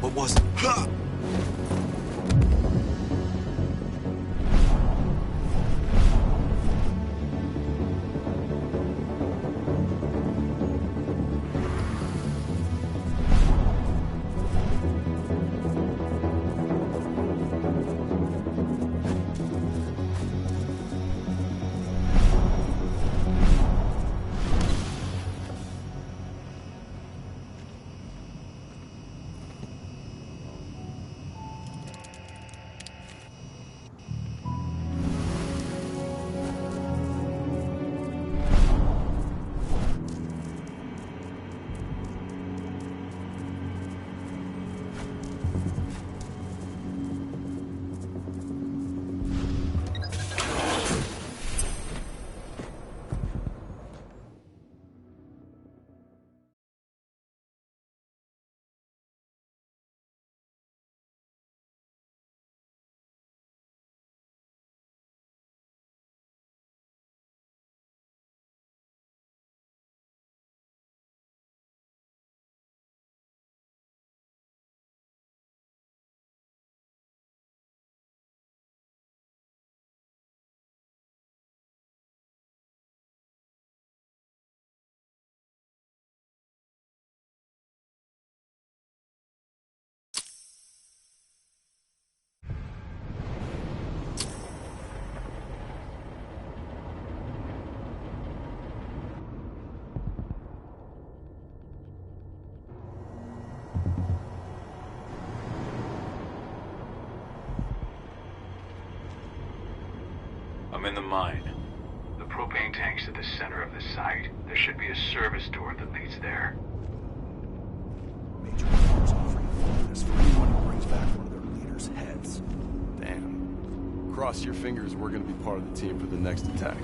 What was it? Ha! in the mine. The propane tank's at the center of the site. There should be a service door that leads there. Major War's offering a bonus for anyone who brings back one of their leaders' heads. Damn. Cross your fingers we're gonna be part of the team for the next attack.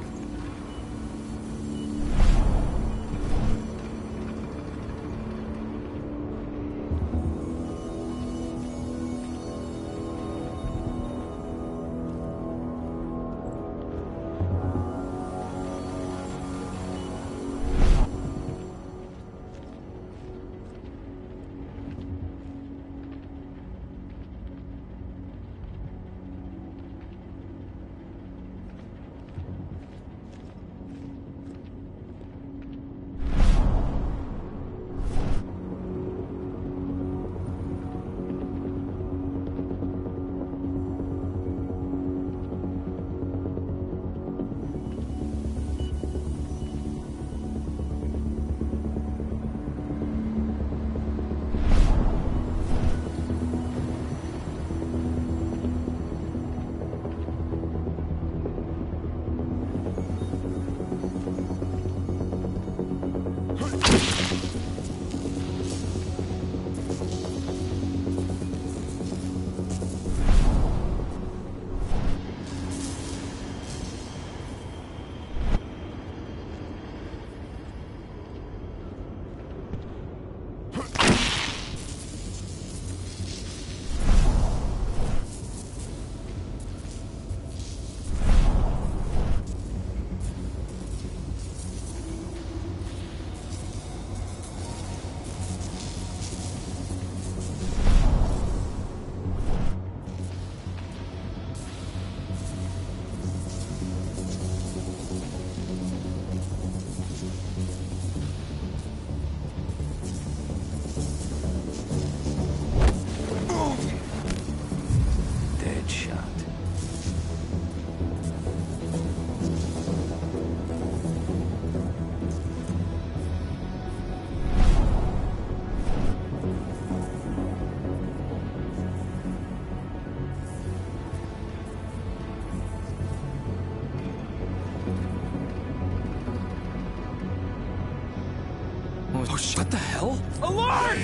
Oh, what the hell? Alert!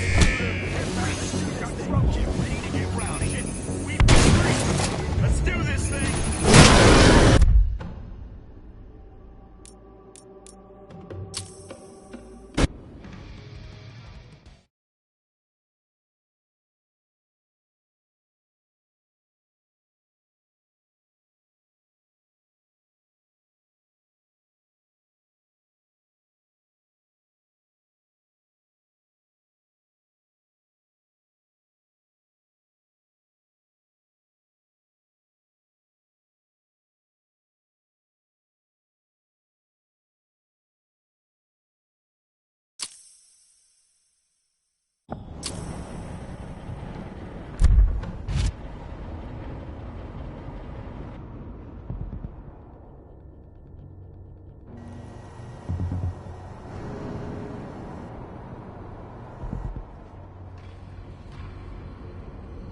Let's do this thing!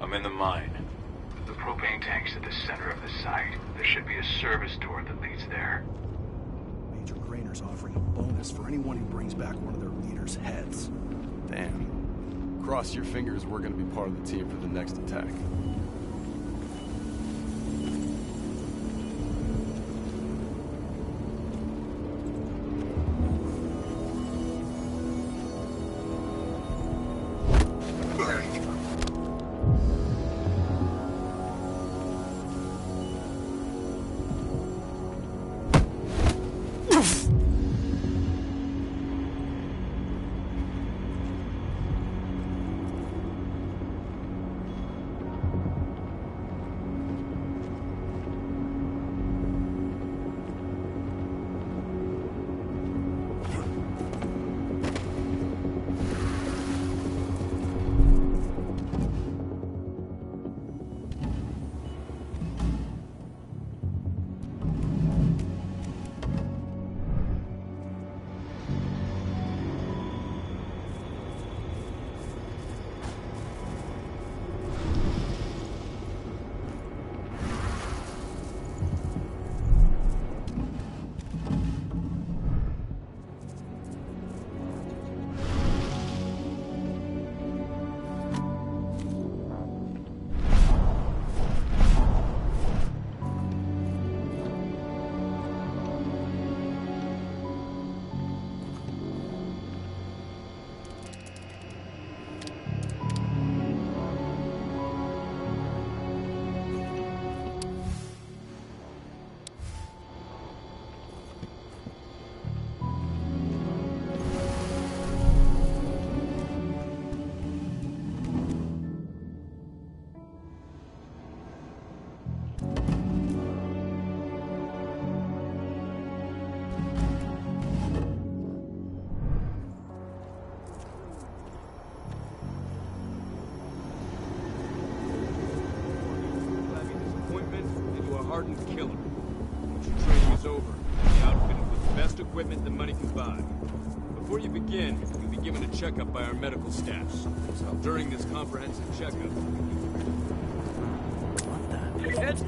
I'm in the mine. The propane tank's at the center of the site. There should be a service door that leads there. Major Grainer's offering a bonus for anyone who brings back one of their leaders' heads. Damn. Cross your fingers we're gonna be part of the team for the next attack. hardened killer. Once your training is over, you'll be outfitted with the best equipment that money can buy. Before you begin, you'll be given a checkup by our medical staff. During this comprehensive checkup... What the?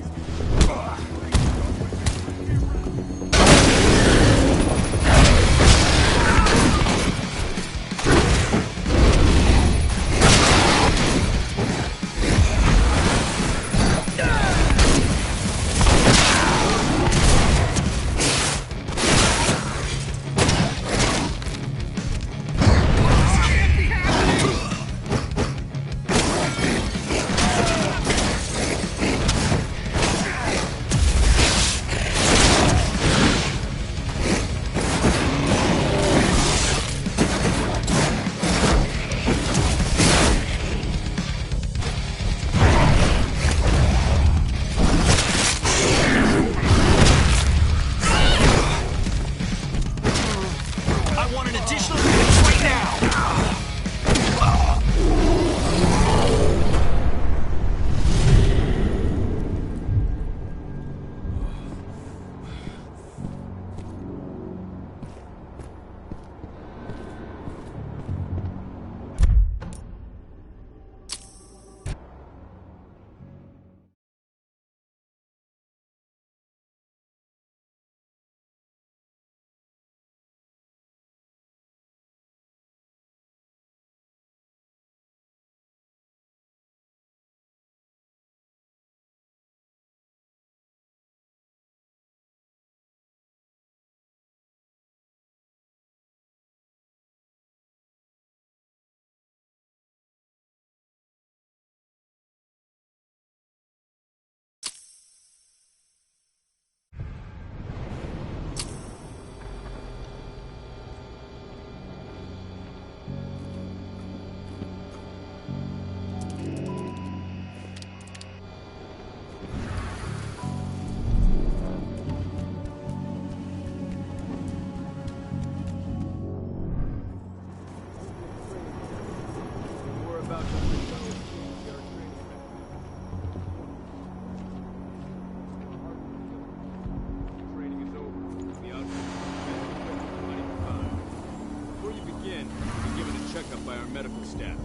medical staff.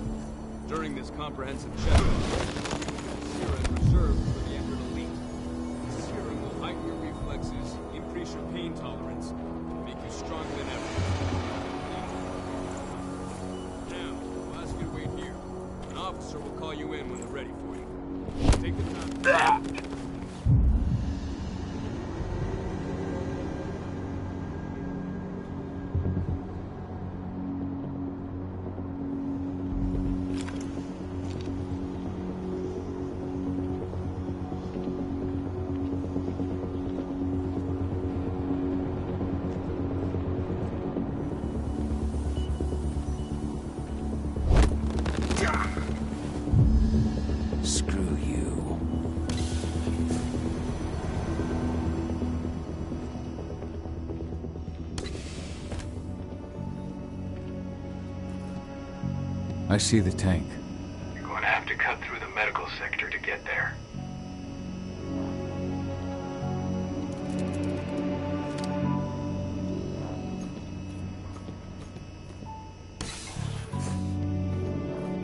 During this comprehensive checkup, serum reserved for the Entered Elite. The serum will heighten your reflexes, increase your pain tolerance, and make you stronger than ever. Now, we'll ask you to wait here. An officer will call you in when they're ready for you. Take the time. Screw you. I see the tank. You're going to have to cut through the medical sector to get there.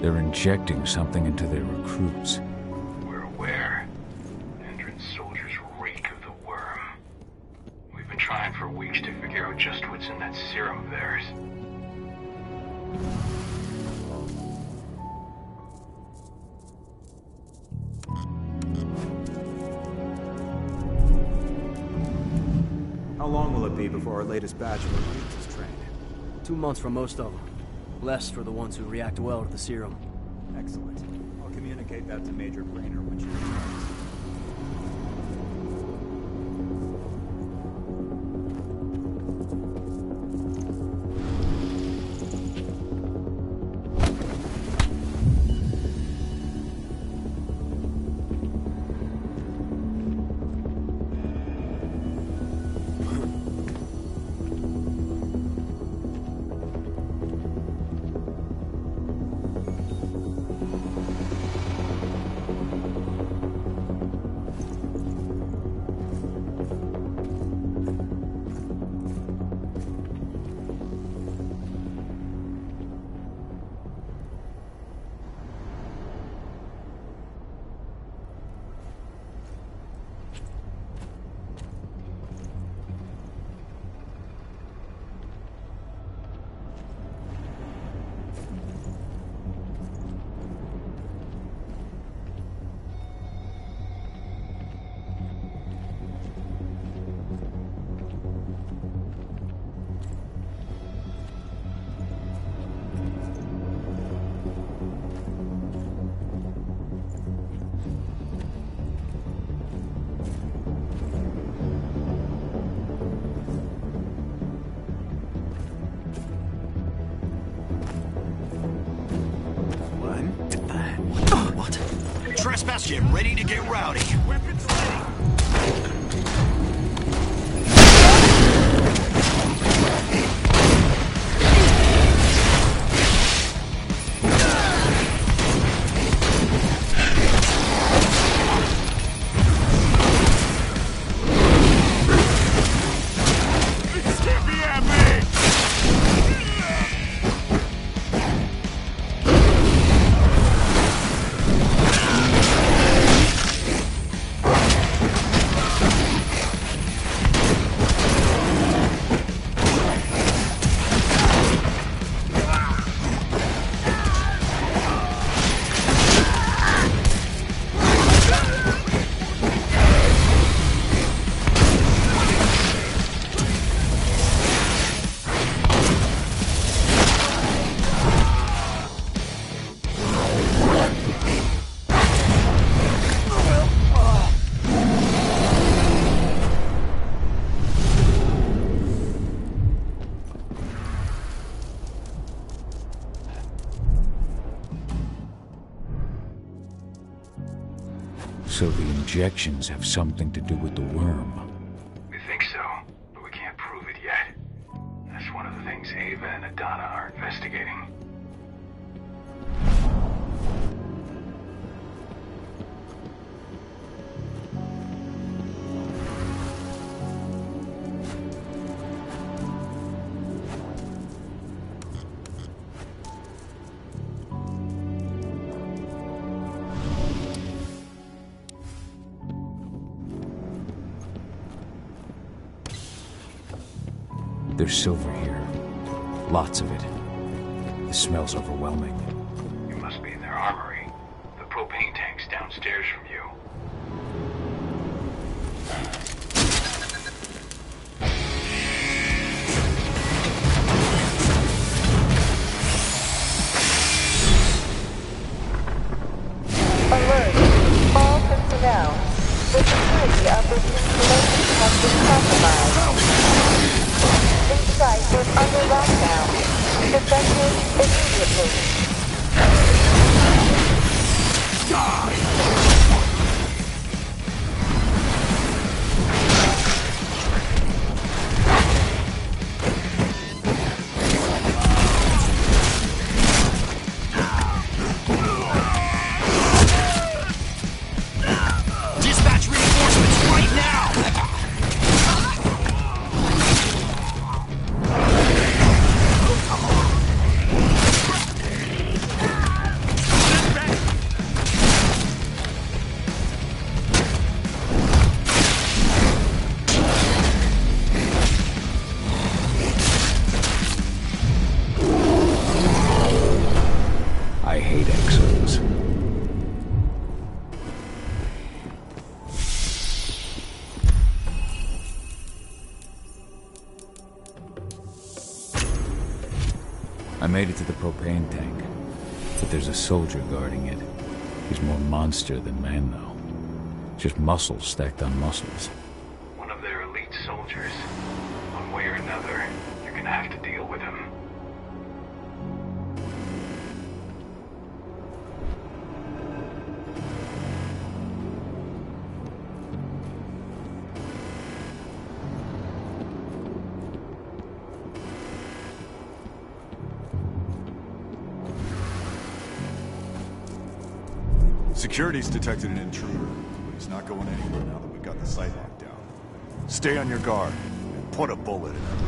They're injecting something into their recruits. We're aware. Entrance soldiers reek of the worm. We've been trying for weeks to figure out just what's in that serum of theirs. How long will it be before our latest batch of recruits is trained? 2 months for most of them. Less for the ones who react well to the serum. Excellent. I'll communicate that to Major Brainer when she returns. best ship ready to get rowdy. Weapons ready. So the injections have something to do with the worm. We think so, but we can't prove it yet. That's one of the things Ava and Adana are investigating. There's silver here. Lots of it. The smell's overwhelming. You must be in their armory. The propane tank's downstairs from you. Alert! All personnel. The security of this installation has been compromised. This site is under lockdown. Defected immediately. Dispatch reinforcements right now! I hate exos. I made it to the propane tank, but there's a soldier guarding it. He's more monster than man, though. Just muscles stacked on muscles. One of their elite soldiers. One way or another, you're gonna have to deal with him. Security's detected an intruder, but he's not going anywhere now that we've got the site locked down. Stay on your guard and put a bullet in him.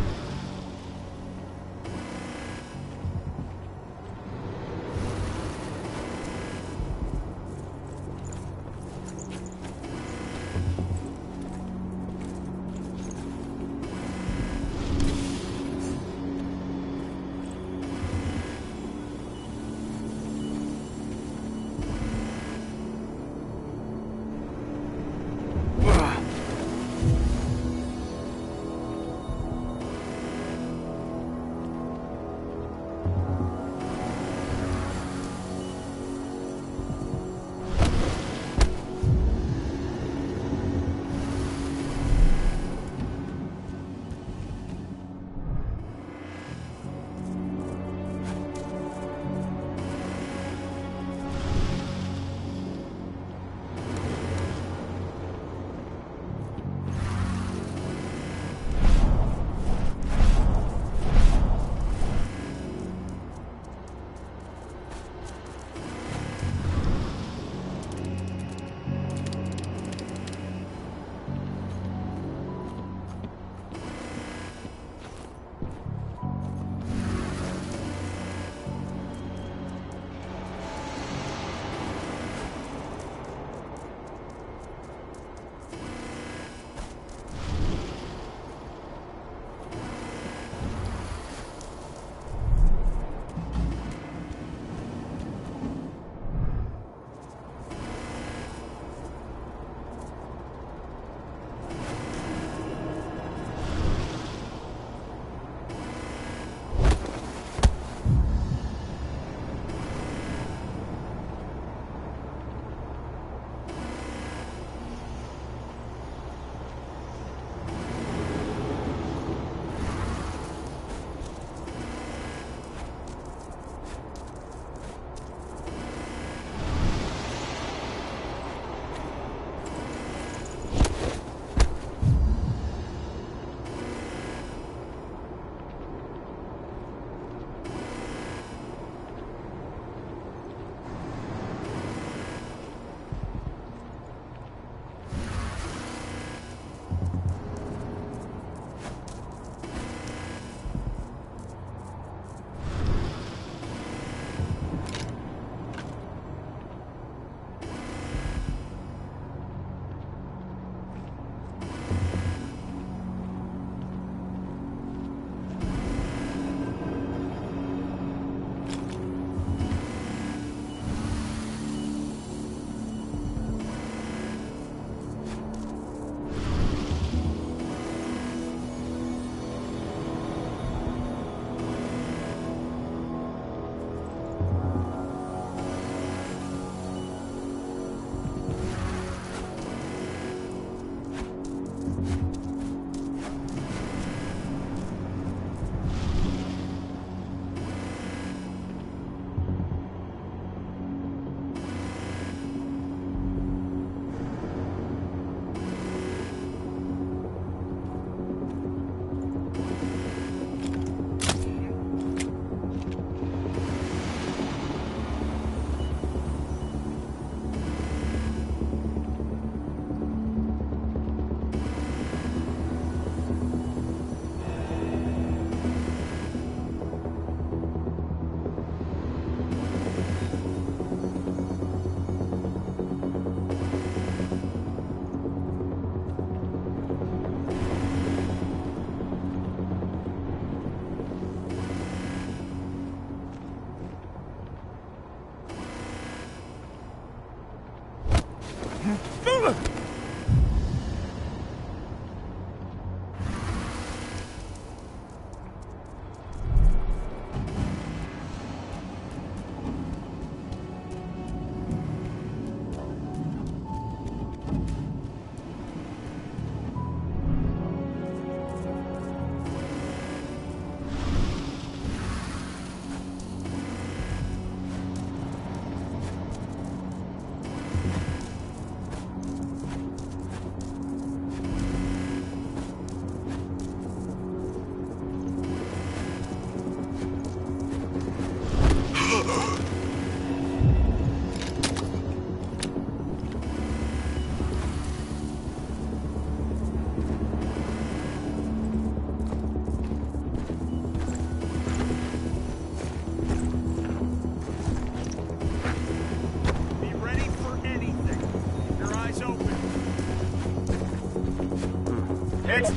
it!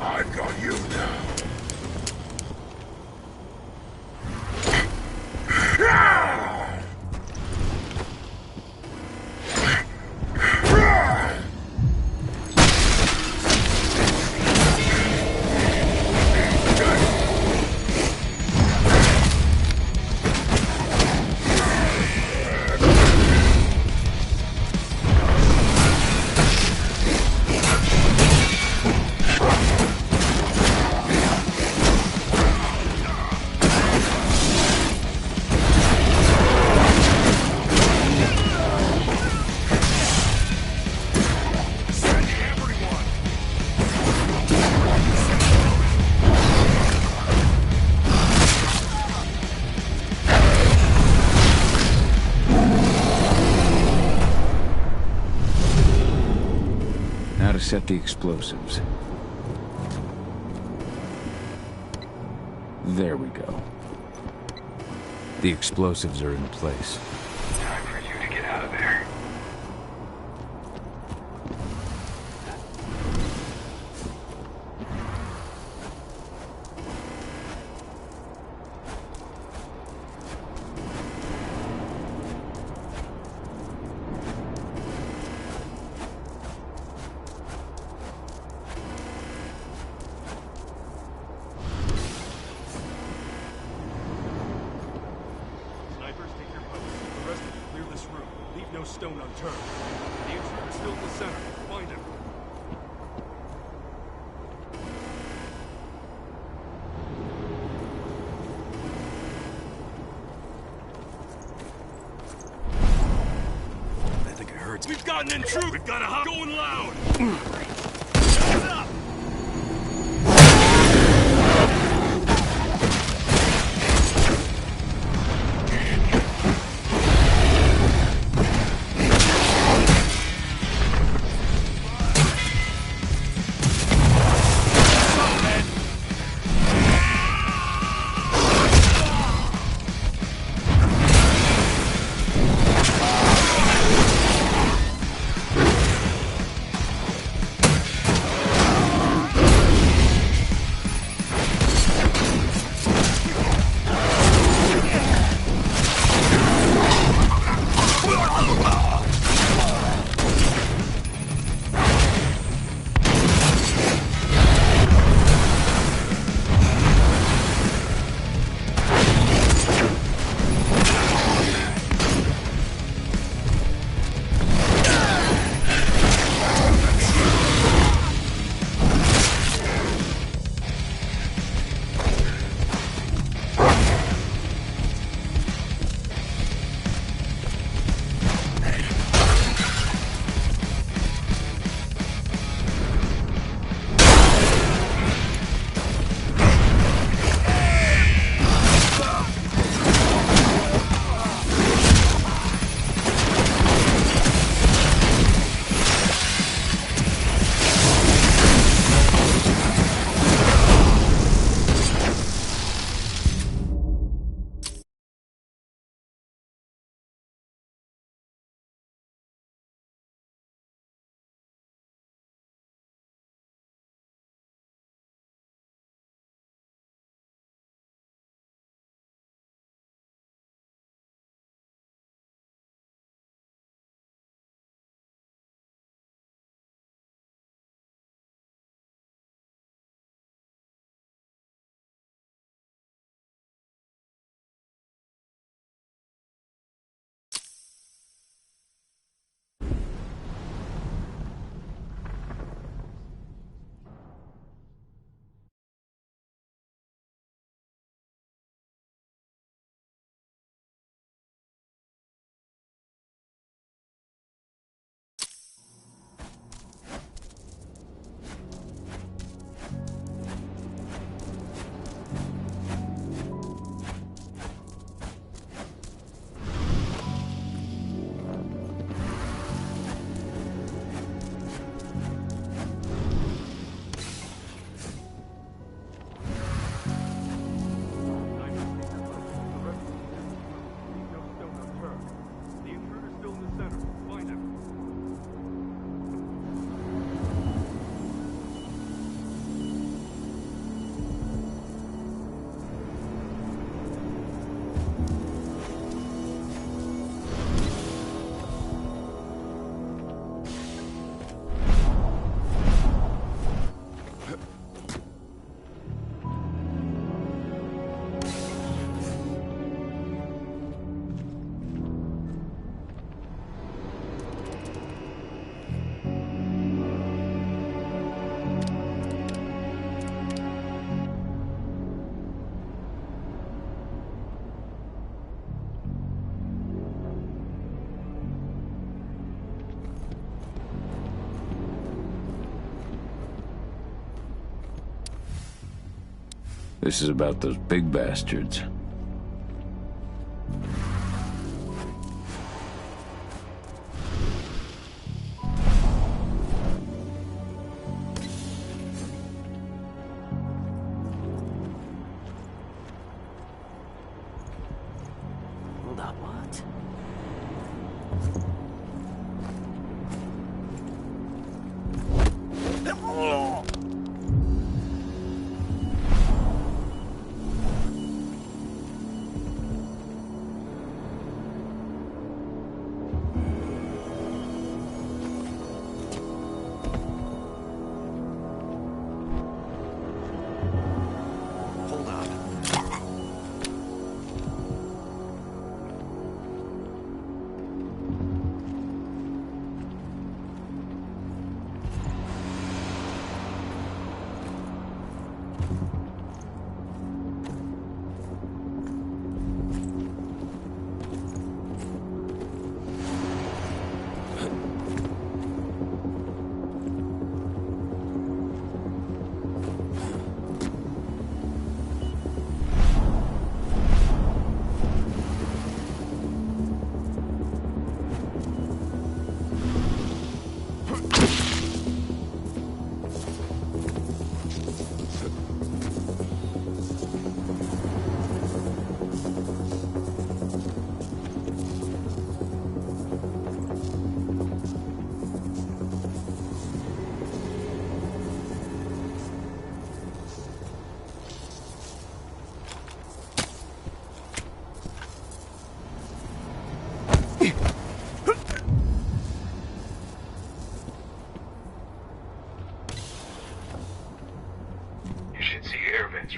I've got you now. Now to set the explosives. There we go. The explosives are in place. Time for you to get out of there. Snipers, take your posts. The rest of you, clear this room. Leave no stone unturned. The intruder's still in the center. Find him. I think it hurts. We've got an intruder! We've got a hop going loud! Shut up! This is about those big bastards. Hold up, what?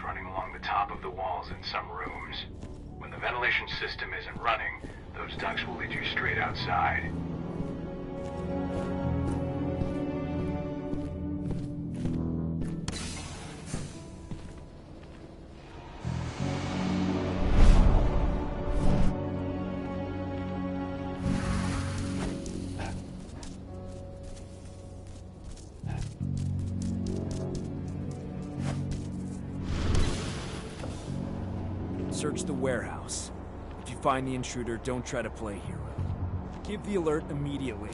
running along the top of the walls in some rooms. When the ventilation system isn't running, those ducts will lead you straight outside. Search the warehouse. If you find the intruder, don't try to play hero. Give the alert immediately.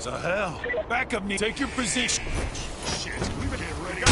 The hell? Back up, take your position. Shit, we better get ready.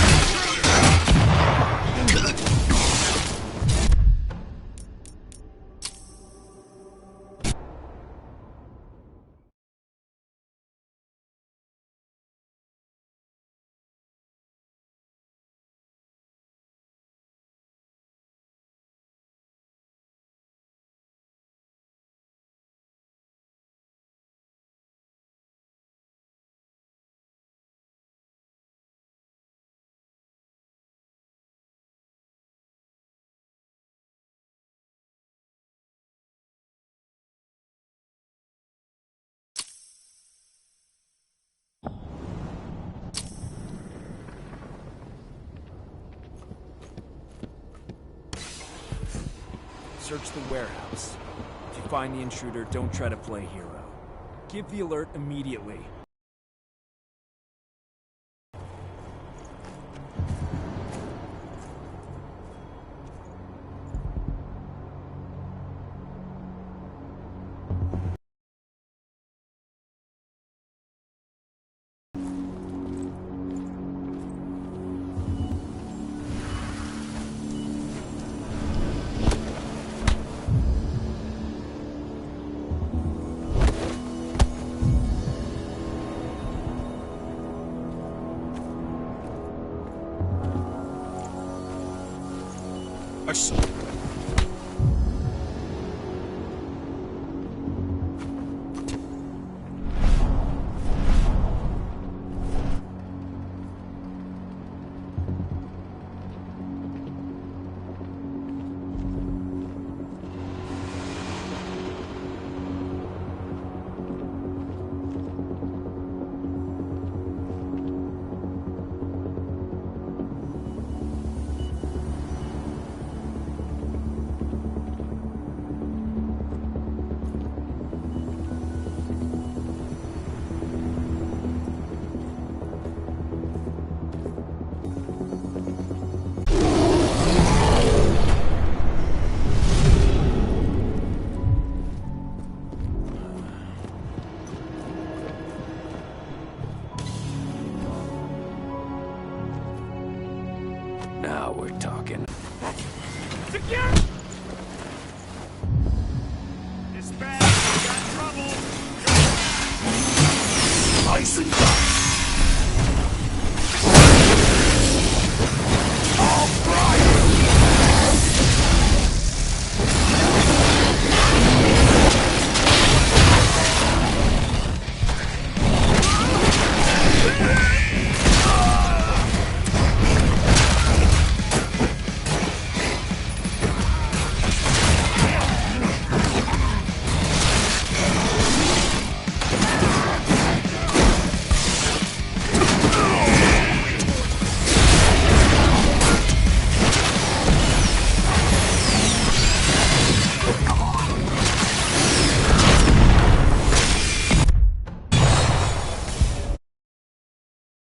Search the warehouse. If you find the intruder, don't try to play hero. Give the alert immediately. we're talking. Secure! Dispatch, we got trouble! I see.